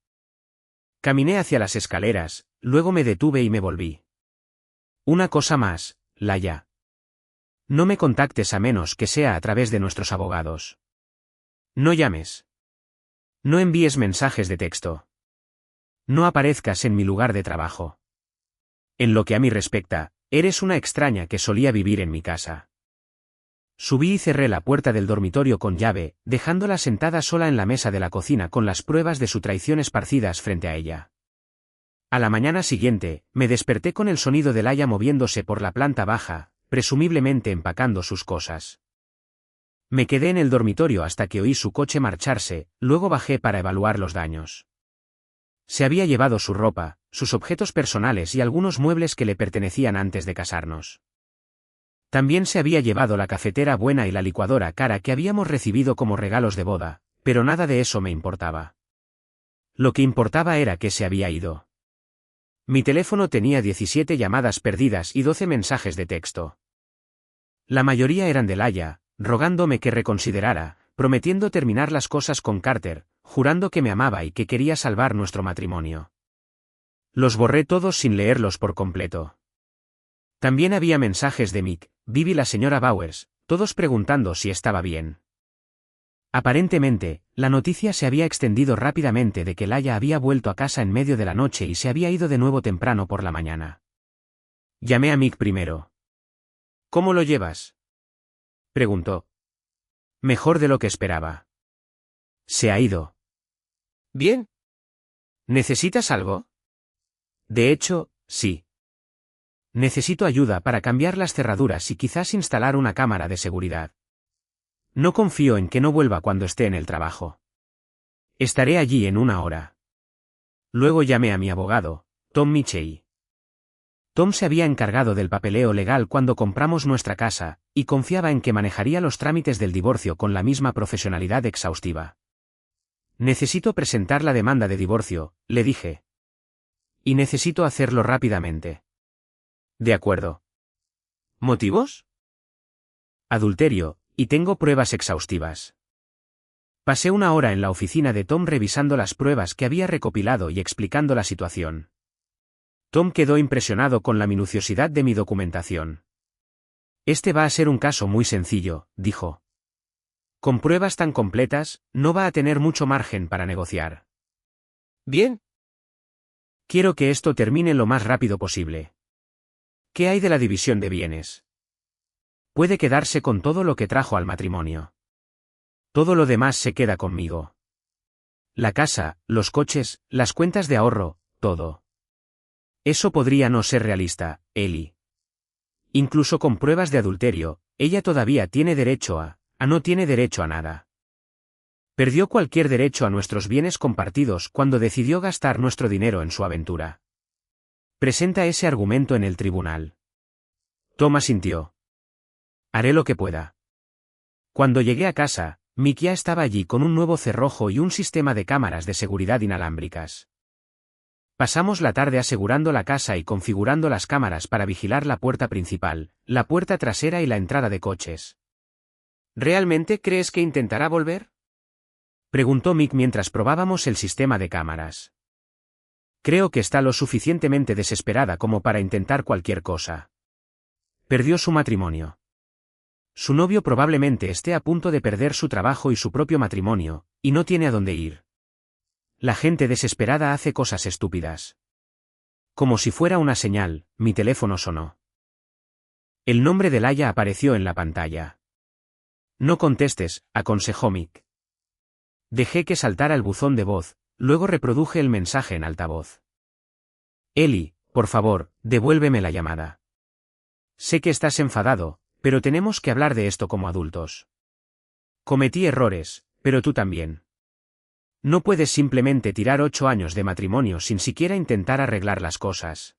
Caminé hacia las escaleras, luego me detuve y me volví. Una cosa más, Laia. No me contactes a menos que sea a través de nuestros abogados. No llames. No envíes mensajes de texto. No aparezcas en mi lugar de trabajo. En lo que a mí respecta, eres una extraña que solía vivir en mi casa. Subí y cerré la puerta del dormitorio con llave, dejándola sentada sola en la mesa de la cocina con las pruebas de su traición esparcidas frente a ella. A la mañana siguiente, me desperté con el sonido de Laia moviéndose por la planta baja, presumiblemente empacando sus cosas. Me quedé en el dormitorio hasta que oí su coche marcharse, luego bajé para evaluar los daños. Se había llevado su ropa, sus objetos personales y algunos muebles que le pertenecían antes de casarnos. También se había llevado la cafetera buena y la licuadora cara que habíamos recibido como regalos de boda, pero nada de eso me importaba. Lo que importaba era que se había ido. Mi teléfono tenía 17 llamadas perdidas y 12 mensajes de texto. La mayoría eran de Laia, rogándome que reconsiderara, prometiendo terminar las cosas con Carter, jurando que me amaba y que quería salvar nuestro matrimonio. Los borré todos sin leerlos por completo. También había mensajes de Mick, Viv y la señora Bowers, todos preguntando si estaba bien. Aparentemente, la noticia se había extendido rápidamente de que Laia había vuelto a casa en medio de la noche y se había ido de nuevo temprano por la mañana. Llamé a Mick primero. ¿Cómo lo llevas?, preguntó. Mejor de lo que esperaba. Se ha ido. Bien. ¿Necesitas algo? De hecho, sí. Necesito ayuda para cambiar las cerraduras y quizás instalar una cámara de seguridad. No confío en que no vuelva cuando esté en el trabajo. Estaré allí en 1 hora. Luego llamé a mi abogado, Tom Michei. Tom se había encargado del papeleo legal cuando compramos nuestra casa, y confiaba en que manejaría los trámites del divorcio con la misma profesionalidad exhaustiva. Necesito presentar la demanda de divorcio, le dije. Y necesito hacerlo rápidamente. De acuerdo. ¿Motivos? Adulterio, y tengo pruebas exhaustivas. Pasé 1 hora en la oficina de Tom revisando las pruebas que había recopilado y explicando la situación. Tom quedó impresionado con la minuciosidad de mi documentación. Este va a ser un caso muy sencillo, dijo. Con pruebas tan completas, no va a tener mucho margen para negociar. Bien. Quiero que esto termine lo más rápido posible. ¿Qué hay de la división de bienes? Puede quedarse con todo lo que trajo al matrimonio. Todo lo demás se queda conmigo. La casa, los coches, las cuentas de ahorro, todo. Eso podría no ser realista, Ellie. Incluso con pruebas de adulterio, ella todavía tiene derecho a no tiene derecho a nada. Perdió cualquier derecho a nuestros bienes compartidos cuando decidió gastar nuestro dinero en su aventura. Presenta ese argumento en el tribunal. Tom asintió. Haré lo que pueda. Cuando llegué a casa, mi Kia estaba allí con un nuevo cerrojo y un sistema de cámaras de seguridad inalámbricas. Pasamos la tarde asegurando la casa y configurando las cámaras para vigilar la puerta principal, la puerta trasera y la entrada de coches. ¿Realmente crees que intentará volver? Preguntó Mick mientras probábamos el sistema de cámaras. Creo que está lo suficientemente desesperada como para intentar cualquier cosa. Perdió su matrimonio. Su novio probablemente esté a punto de perder su trabajo y su propio matrimonio, y no tiene a dónde ir. La gente desesperada hace cosas estúpidas. Como si fuera una señal, mi teléfono sonó. El nombre de Laia apareció en la pantalla. No contestes, aconsejó Mick. Dejé que saltara el buzón de voz, luego reproduje el mensaje en altavoz. Ellie, por favor, devuélveme la llamada. Sé que estás enfadado, pero tenemos que hablar de esto como adultos. Cometí errores, pero tú también. No puedes simplemente tirar 8 años de matrimonio sin siquiera intentar arreglar las cosas.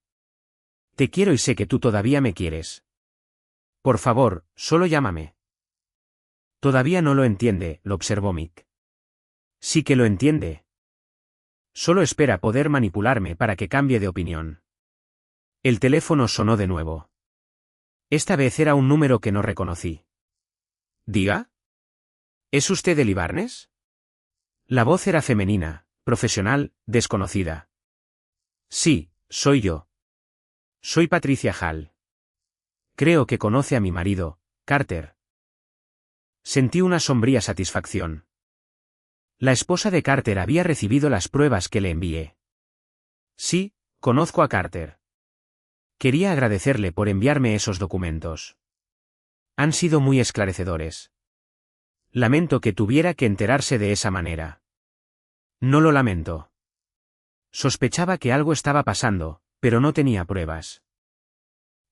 Te quiero y sé que tú todavía me quieres. Por favor, solo llámame. Todavía no lo entiende, lo observó Mick. Sí que lo entiende. Solo espera poder manipularme para que cambie de opinión. El teléfono sonó de nuevo. Esta vez era un número que no reconocí. ¿Diga? ¿Es usted Ellie Barnes? La voz era femenina, profesional, desconocida. Sí, soy yo. Soy Patricia Hall. Creo que conoce a mi marido, Carter. Sentí una sombría satisfacción. La esposa de Carter había recibido las pruebas que le envié. Sí, conozco a Carter. Quería agradecerle por enviarme esos documentos. Han sido muy esclarecedores. Lamento que tuviera que enterarse de esa manera. No lo lamento. Sospechaba que algo estaba pasando, pero no tenía pruebas.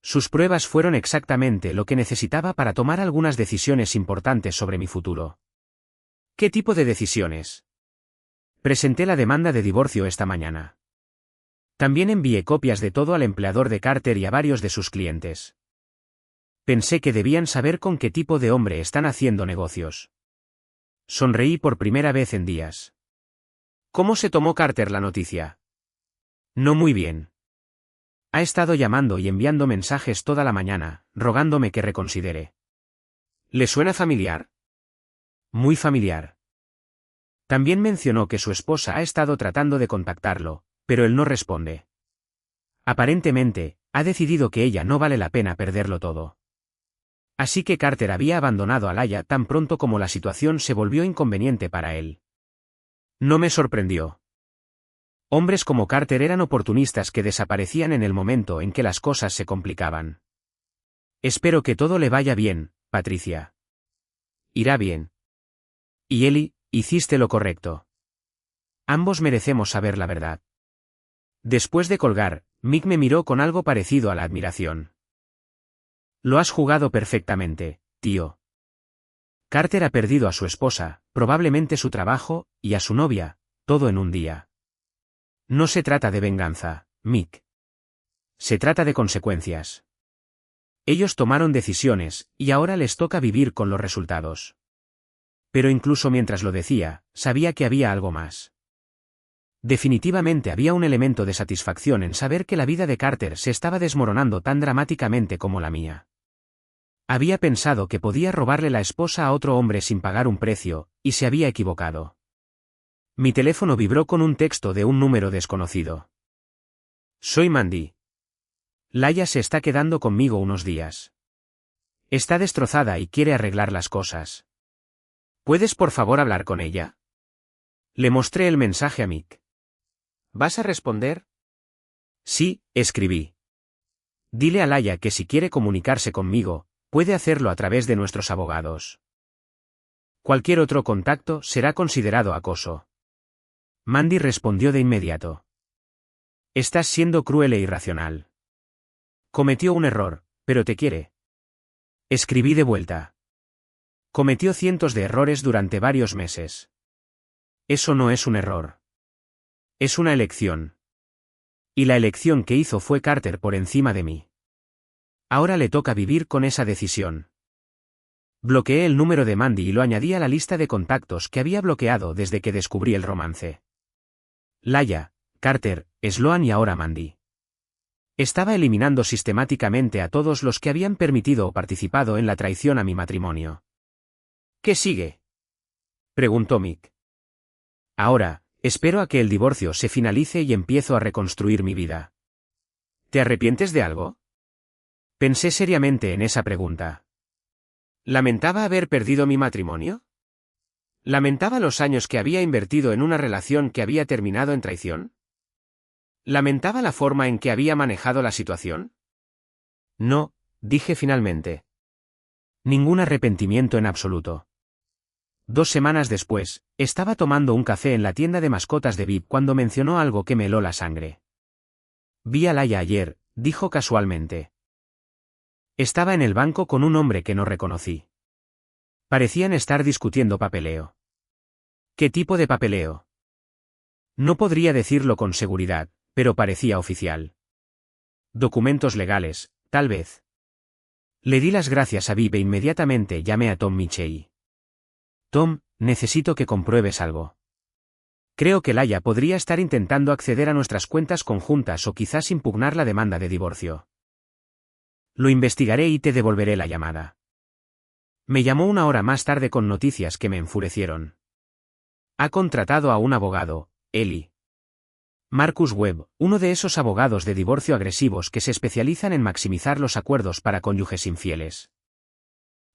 Sus pruebas fueron exactamente lo que necesitaba para tomar algunas decisiones importantes sobre mi futuro. ¿Qué tipo de decisiones? Presenté la demanda de divorcio esta mañana. También envié copias de todo al empleador de Carter y a varios de sus clientes. Pensé que debían saber con qué tipo de hombre están haciendo negocios. Sonreí por primera vez en días. ¿Cómo se tomó Carter la noticia? No muy bien. Ha estado llamando y enviando mensajes toda la mañana, rogándome que reconsidere. ¿Le suena familiar? Muy familiar. También mencionó que su esposa ha estado tratando de contactarlo, pero él no responde. Aparentemente, ha decidido que ella no vale la pena perderlo todo. Así que Carter había abandonado a Laia tan pronto como la situación se volvió inconveniente para él. No me sorprendió. Hombres como Carter eran oportunistas que desaparecían en el momento en que las cosas se complicaban. Espero que todo le vaya bien, Patricia. Irá bien. ¿Y Ellie, hiciste lo correcto. Ambos merecemos saber la verdad. Después de colgar, Mick me miró con algo parecido a la admiración. Lo has jugado perfectamente, tío. Carter ha perdido a su esposa, probablemente su trabajo, y a su novia, todo en un día. No se trata de venganza, Mick. Se trata de consecuencias. Ellos tomaron decisiones, y ahora les toca vivir con los resultados. Pero incluso mientras lo decía, sabía que había algo más. Definitivamente había un elemento de satisfacción en saber que la vida de Carter se estaba desmoronando tan dramáticamente como la mía. Había pensado que podía robarle la esposa a otro hombre sin pagar un precio, y se había equivocado. Mi teléfono vibró con un texto de un número desconocido. Soy Mandy. Laia se está quedando conmigo unos días. Está destrozada y quiere arreglar las cosas. ¿Puedes por favor hablar con ella? Le mostré el mensaje a Mick. ¿Vas a responder? Sí, escribí. Dile a Laia que si quiere comunicarse conmigo, puede hacerlo a través de nuestros abogados. Cualquier otro contacto será considerado acoso. Mandy respondió de inmediato. Estás siendo cruel e irracional. Cometió un error, pero te quiere. Escribí de vuelta. Cometió cientos de errores durante varios meses. Eso no es un error. Es una elección. Y la elección que hizo fue Carter por encima de mí. Ahora le toca vivir con esa decisión. Bloqueé el número de Mandy y lo añadí a la lista de contactos que había bloqueado desde que descubrí el romance. Laia, Carter, Sloan y ahora Mandy. Estaba eliminando sistemáticamente a todos los que habían permitido o participado en la traición a mi matrimonio. ¿Qué sigue?, preguntó Mick. Ahora, espero a que el divorcio se finalice y empiezo a reconstruir mi vida. ¿Te arrepientes de algo? Pensé seriamente en esa pregunta. ¿Lamentaba haber perdido mi matrimonio? ¿Lamentaba los años que había invertido en una relación que había terminado en traición? ¿Lamentaba la forma en que había manejado la situación? No, dije finalmente. Ningún arrepentimiento en absoluto. 2 semanas después, estaba tomando un café en la tienda de mascotas de VIP cuando mencionó algo que me heló la sangre. Vi a Laia ayer, dijo casualmente. Estaba en el banco con un hombre que no reconocí. Parecían estar discutiendo papeleo. ¿Qué tipo de papeleo? No podría decirlo con seguridad, pero parecía oficial. Documentos legales, tal vez. Le di las gracias a VIP e inmediatamente llamé a Tom Michei. Tom, necesito que compruebes algo. Creo que Laia podría estar intentando acceder a nuestras cuentas conjuntas o quizás impugnar la demanda de divorcio. Lo investigaré y te devolveré la llamada. Me llamó 1 hora más tarde con noticias que me enfurecieron. Ha contratado a un abogado, Eli. Marcus Webb, uno de esos abogados de divorcio agresivos que se especializan en maximizar los acuerdos para cónyuges infieles.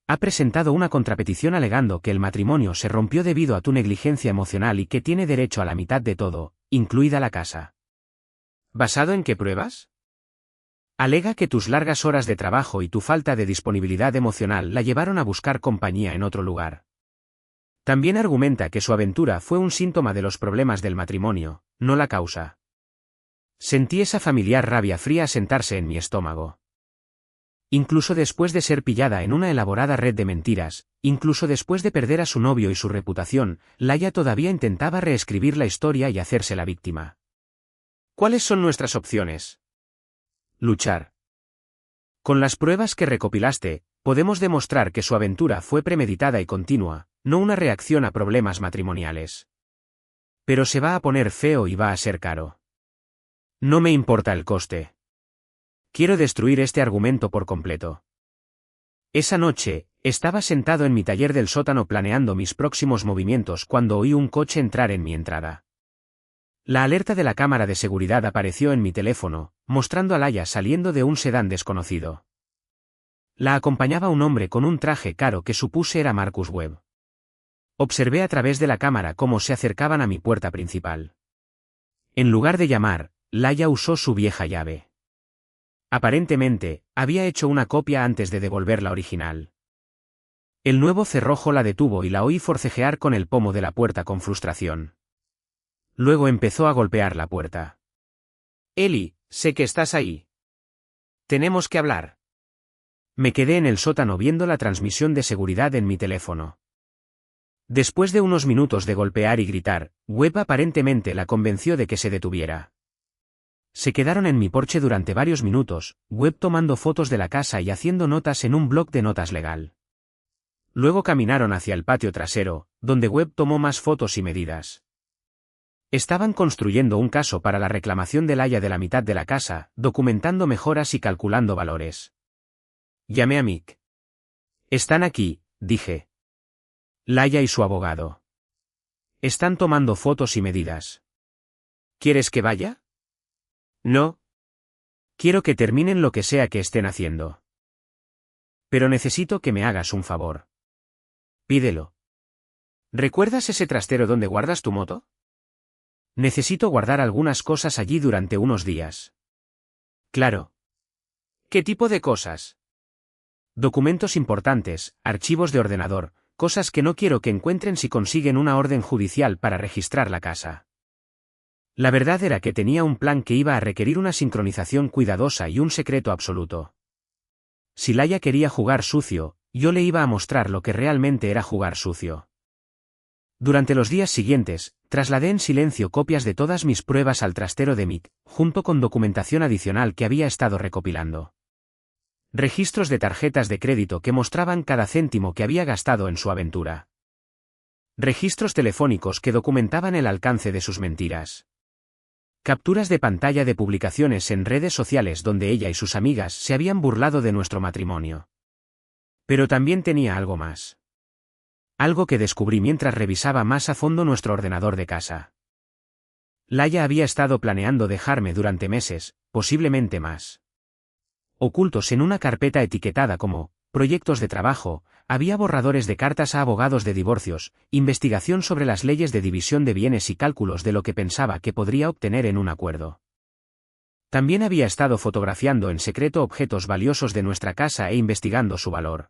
Ha presentado una contrapetición alegando que el matrimonio se rompió debido a tu negligencia emocional y que tiene derecho a la mitad de todo, incluida la casa. ¿Basado en qué pruebas? Alega que tus largas horas de trabajo y tu falta de disponibilidad emocional la llevaron a buscar compañía en otro lugar. También argumenta que su aventura fue un síntoma de los problemas del matrimonio, no la causa. Sentí esa familiar rabia fría asentarse en mi estómago. Incluso después de ser pillada en una elaborada red de mentiras, incluso después de perder a su novio y su reputación, Laia todavía intentaba reescribir la historia y hacerse la víctima. ¿Cuáles son nuestras opciones? Luchar. Con las pruebas que recopilaste, podemos demostrar que su aventura fue premeditada y continua, no una reacción a problemas matrimoniales. Pero se va a poner feo y va a ser caro. No me importa el coste. Quiero destruir este argumento por completo. Esa noche, estaba sentado en mi taller del sótano planeando mis próximos movimientos cuando oí un coche entrar en mi entrada. La alerta de la cámara de seguridad apareció en mi teléfono, mostrando a Laia saliendo de un sedán desconocido. La acompañaba un hombre con un traje caro que supuse era Marcus Webb. Observé a través de la cámara cómo se acercaban a mi puerta principal. En lugar de llamar, Laia usó su vieja llave. Aparentemente, había hecho una copia antes de devolver la original. El nuevo cerrojo la detuvo y la oí forcejear con el pomo de la puerta con frustración. Luego empezó a golpear la puerta. Eli, sé que estás ahí. Tenemos que hablar. Me quedé en el sótano viendo la transmisión de seguridad en mi teléfono. Después de unos minutos de golpear y gritar, Webb aparentemente la convenció de que se detuviera. Se quedaron en mi porche durante varios minutos, Webb tomando fotos de la casa y haciendo notas en un bloc de notas legal. Luego caminaron hacia el patio trasero, donde Webb tomó más fotos y medidas. Estaban construyendo un caso para la reclamación del haya de la mitad de la casa, documentando mejoras y calculando valores. Llamé a Mick. Están aquí, dije. Laia y su abogado. Están tomando fotos y medidas. ¿Quieres que vaya? No. Quiero que terminen lo que sea que estén haciendo. Pero necesito que me hagas un favor. Pídelo. ¿Recuerdas ese trastero donde guardas tu moto? Necesito guardar algunas cosas allí durante unos días. Claro. ¿Qué tipo de cosas? Documentos importantes, archivos de ordenador, cosas que no quiero que encuentren si consiguen una orden judicial para registrar la casa. La verdad era que tenía un plan que iba a requerir una sincronización cuidadosa y un secreto absoluto. Si Laia quería jugar sucio, yo le iba a mostrar lo que realmente era jugar sucio. Durante los días siguientes, trasladé en silencio copias de todas mis pruebas al trastero de Mick, junto con documentación adicional que había estado recopilando. Registros de tarjetas de crédito que mostraban cada céntimo que había gastado en su aventura. Registros telefónicos que documentaban el alcance de sus mentiras. Capturas de pantalla de publicaciones en redes sociales donde ella y sus amigas se habían burlado de nuestro matrimonio. Pero también tenía algo más. Algo que descubrí mientras revisaba más a fondo nuestro ordenador de casa. Laia había estado planeando dejarme durante meses, posiblemente más. Ocultos en una carpeta etiquetada como proyectos de trabajo, había borradores de cartas a abogados de divorcios, investigación sobre las leyes de división de bienes y cálculos de lo que pensaba que podría obtener en un acuerdo. También había estado fotografiando en secreto objetos valiosos de nuestra casa e investigando su valor.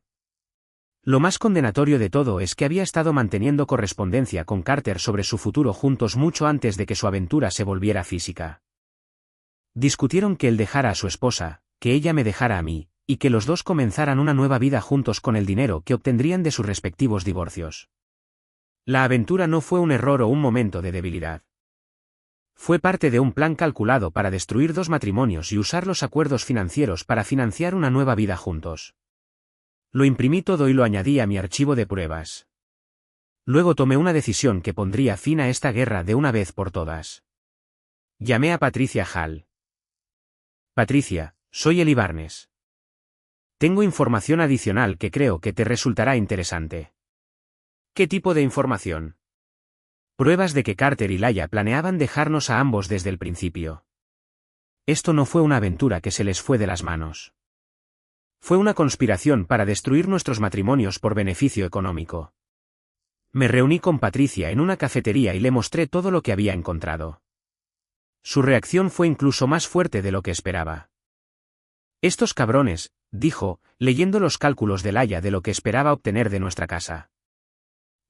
Lo más condenatorio de todo es que había estado manteniendo correspondencia con Carter sobre su futuro juntos mucho antes de que su aventura se volviera física. Discutieron que él dejara a su esposa, que ella me dejara a mí, y que los dos comenzaran una nueva vida juntos con el dinero que obtendrían de sus respectivos divorcios. La aventura no fue un error o un momento de debilidad. Fue parte de un plan calculado para destruir dos matrimonios y usar los acuerdos financieros para financiar una nueva vida juntos. Lo imprimí todo y lo añadí a mi archivo de pruebas. Luego tomé una decisión que pondría fin a esta guerra de una vez por todas. Llamé a Patricia Hall. Patricia, soy Eli Barnes. Tengo información adicional que creo que te resultará interesante. ¿Qué tipo de información? Pruebas de que Carter y Laia planeaban dejarnos a ambos desde el principio. Esto no fue una aventura que se les fue de las manos. Fue una conspiración para destruir nuestros matrimonios por beneficio económico. Me reuní con Patricia en una cafetería y le mostré todo lo que había encontrado. Su reacción fue incluso más fuerte de lo que esperaba. Estos cabrones, dijo, leyendo los cálculos de Laia de lo que esperaba obtener de nuestra casa.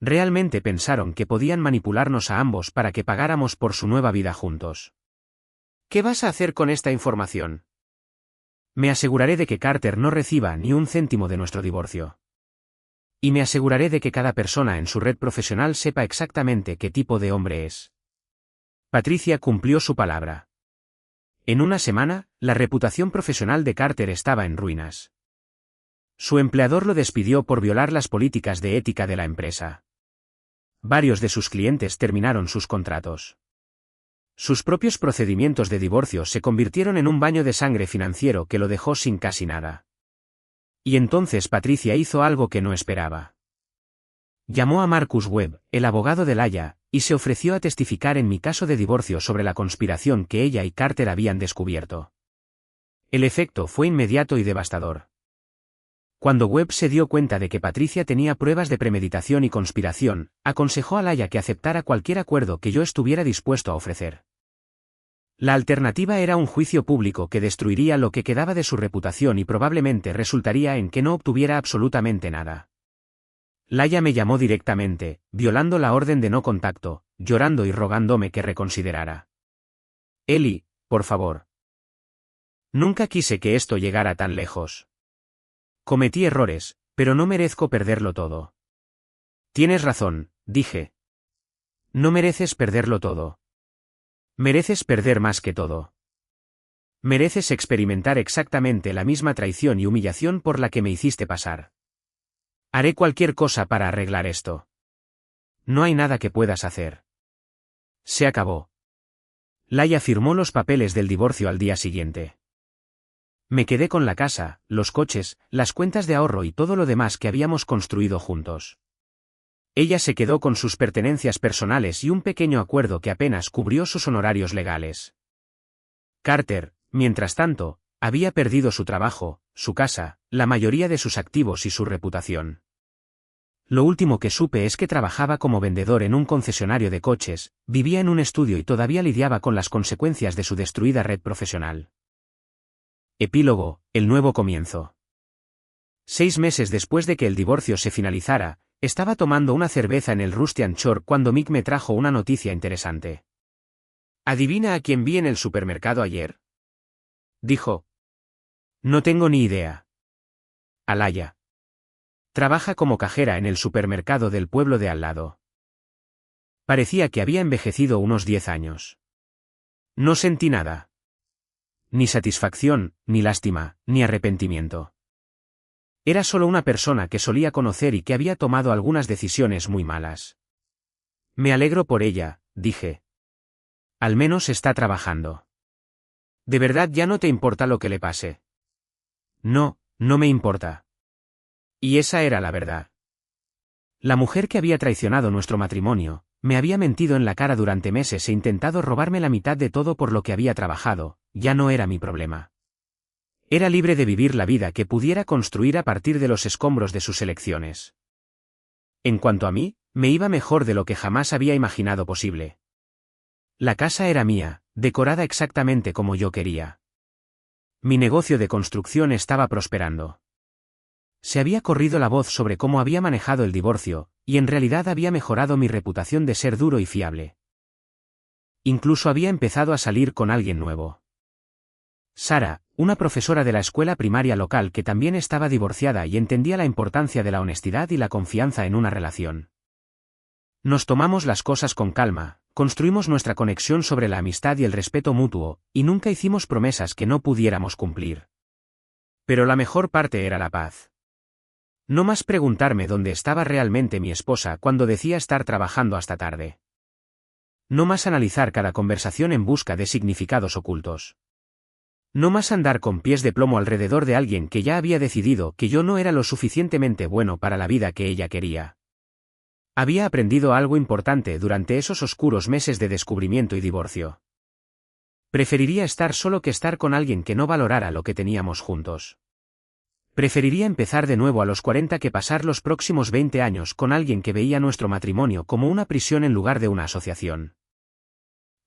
Realmente pensaron que podían manipularnos a ambos para que pagáramos por su nueva vida juntos. ¿Qué vas a hacer con esta información? Me aseguraré de que Carter no reciba ni un céntimo de nuestro divorcio. Y me aseguraré de que cada persona en su red profesional sepa exactamente qué tipo de hombre es. Patricia cumplió su palabra. En una semana, la reputación profesional de Carter estaba en ruinas. Su empleador lo despidió por violar las políticas de ética de la empresa. Varios de sus clientes terminaron sus contratos. Sus propios procedimientos de divorcio se convirtieron en un baño de sangre financiero que lo dejó sin casi nada. Y entonces Patricia hizo algo que no esperaba. Llamó a Marcus Webb, el abogado de Laia, y se ofreció a testificar en mi caso de divorcio sobre la conspiración que ella y Carter habían descubierto. El efecto fue inmediato y devastador. Cuando Webb se dio cuenta de que Patricia tenía pruebas de premeditación y conspiración, aconsejó a Laia que aceptara cualquier acuerdo que yo estuviera dispuesto a ofrecer. La alternativa era un juicio público que destruiría lo que quedaba de su reputación y probablemente resultaría en que no obtuviera absolutamente nada. Laia me llamó directamente, violando la orden de no contacto, llorando y rogándome que reconsiderara. Eli, por favor. Nunca quise que esto llegara tan lejos. Cometí errores, pero no merezco perderlo todo. Tienes razón, dije. No mereces perderlo todo. Mereces perder más que todo. Mereces experimentar exactamente la misma traición y humillación por la que me hiciste pasar. Haré cualquier cosa para arreglar esto. No hay nada que puedas hacer. Se acabó. Laia firmó los papeles del divorcio al día siguiente. Me quedé con la casa, los coches, las cuentas de ahorro y todo lo demás que habíamos construido juntos. Ella se quedó con sus pertenencias personales y un pequeño acuerdo que apenas cubrió sus honorarios legales. Carter, mientras tanto, había perdido su trabajo, su casa, la mayoría de sus activos y su reputación. Lo último que supe es que trabajaba como vendedor en un concesionario de coches, vivía en un estudio y todavía lidiaba con las consecuencias de su destruida red profesional. Epílogo, el nuevo comienzo. 6 meses después de que el divorcio se finalizara, estaba tomando una cerveza en el Rustian Shore cuando Mick me trajo una noticia interesante. ¿Adivina a quién vi en el supermercado ayer? Dijo. No tengo ni idea. A Laia. Trabaja como cajera en el supermercado del pueblo de al lado. Parecía que había envejecido unos 10 años. No sentí nada. Ni satisfacción, ni lástima, ni arrepentimiento. Era solo una persona que solía conocer y que había tomado algunas decisiones muy malas. Me alegro por ella, dije. Al menos está trabajando. ¿De verdad ya no te importa lo que le pase? No, no me importa. Y esa era la verdad. La mujer que había traicionado nuestro matrimonio, me había mentido en la cara durante meses e intentado robarme la mitad de todo por lo que había trabajado, ya no era mi problema. Era libre de vivir la vida que pudiera construir a partir de los escombros de sus elecciones. En cuanto a mí, me iba mejor de lo que jamás había imaginado posible. La casa era mía, decorada exactamente como yo quería. Mi negocio de construcción estaba prosperando. Se había corrido la voz sobre cómo había manejado el divorcio, y en realidad había mejorado mi reputación de ser duro y fiable. Incluso había empezado a salir con alguien nuevo. Sara, una profesora de la escuela primaria local que también estaba divorciada y entendía la importancia de la honestidad y la confianza en una relación. Nos tomamos las cosas con calma, construimos nuestra conexión sobre la amistad y el respeto mutuo, y nunca hicimos promesas que no pudiéramos cumplir. Pero la mejor parte era la paz. No más preguntarme dónde estaba realmente mi esposa cuando decía estar trabajando hasta tarde. No más analizar cada conversación en busca de significados ocultos. No más andar con pies de plomo alrededor de alguien que ya había decidido que yo no era lo suficientemente bueno para la vida que ella quería. Había aprendido algo importante durante esos oscuros meses de descubrimiento y divorcio. Preferiría estar solo que estar con alguien que no valorara lo que teníamos juntos. Preferiría empezar de nuevo a los 40 que pasar los próximos 20 años con alguien que veía nuestro matrimonio como una prisión en lugar de una asociación.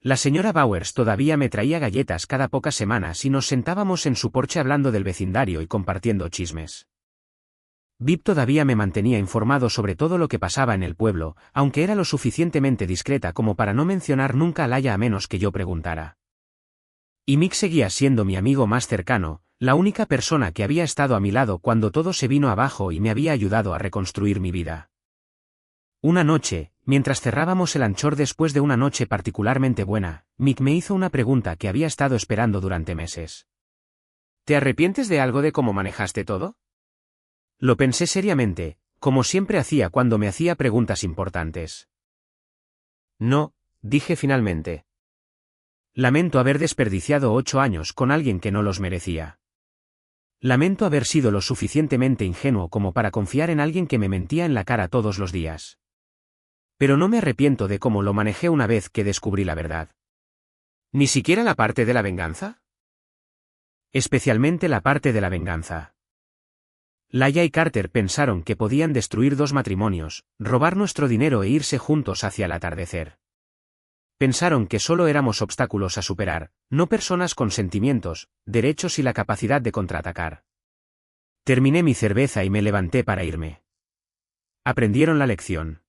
La señora Bowers todavía me traía galletas cada pocas semanas y nos sentábamos en su porche hablando del vecindario y compartiendo chismes. Viv todavía me mantenía informado sobre todo lo que pasaba en el pueblo, aunque era lo suficientemente discreta como para no mencionar nunca a Laia a menos que yo preguntara. Y Mick seguía siendo mi amigo más cercano, la única persona que había estado a mi lado cuando todo se vino abajo y me había ayudado a reconstruir mi vida. Una noche, mientras cerrábamos el anchor después de una noche particularmente buena, Mick me hizo una pregunta que había estado esperando durante meses. ¿Te arrepientes de algo de cómo manejaste todo? Lo pensé seriamente, como siempre hacía cuando me hacía preguntas importantes. No, dije finalmente. Lamento haber desperdiciado 8 años con alguien que no los merecía. Lamento haber sido lo suficientemente ingenuo como para confiar en alguien que me mentía en la cara todos los días. Pero no me arrepiento de cómo lo manejé una vez que descubrí la verdad. ¿Ni siquiera la parte de la venganza? Especialmente la parte de la venganza. Laia y Carter pensaron que podían destruir 2 matrimonios, robar nuestro dinero e irse juntos hacia el atardecer. Pensaron que solo éramos obstáculos a superar, no personas con sentimientos, derechos y la capacidad de contraatacar. Terminé mi cerveza y me levanté para irme. Aprendieron la lección.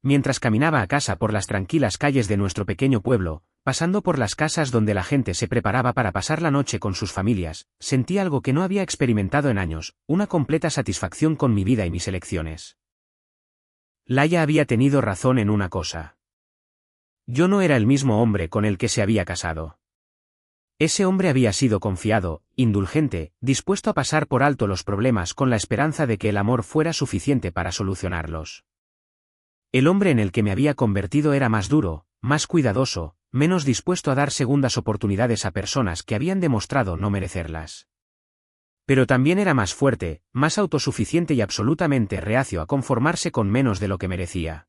Mientras caminaba a casa por las tranquilas calles de nuestro pequeño pueblo, pasando por las casas donde la gente se preparaba para pasar la noche con sus familias, sentí algo que no había experimentado en años, una completa satisfacción con mi vida y mis elecciones. Laia había tenido razón en una cosa. Yo no era el mismo hombre con el que se había casado. Ese hombre había sido confiado, indulgente, dispuesto a pasar por alto los problemas con la esperanza de que el amor fuera suficiente para solucionarlos. El hombre en el que me había convertido era más duro, más cuidadoso, menos dispuesto a dar segundas oportunidades a personas que habían demostrado no merecerlas. Pero también era más fuerte, más autosuficiente y absolutamente reacio a conformarse con menos de lo que merecía.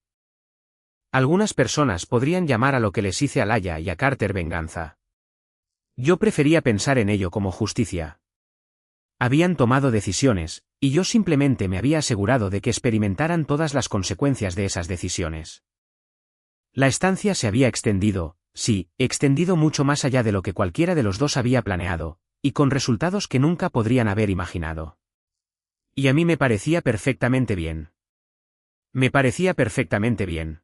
Algunas personas podrían llamar a lo que les hice a Laia y a Carter venganza. Yo prefería pensar en ello como justicia. Habían tomado decisiones, y yo simplemente me había asegurado de que experimentaran todas las consecuencias de esas decisiones. La estancia se había extendido, sí, extendido mucho más allá de lo que cualquiera de los dos había planeado, y con resultados que nunca podrían haber imaginado. Y a mí me parecía perfectamente bien. Me parecía perfectamente bien.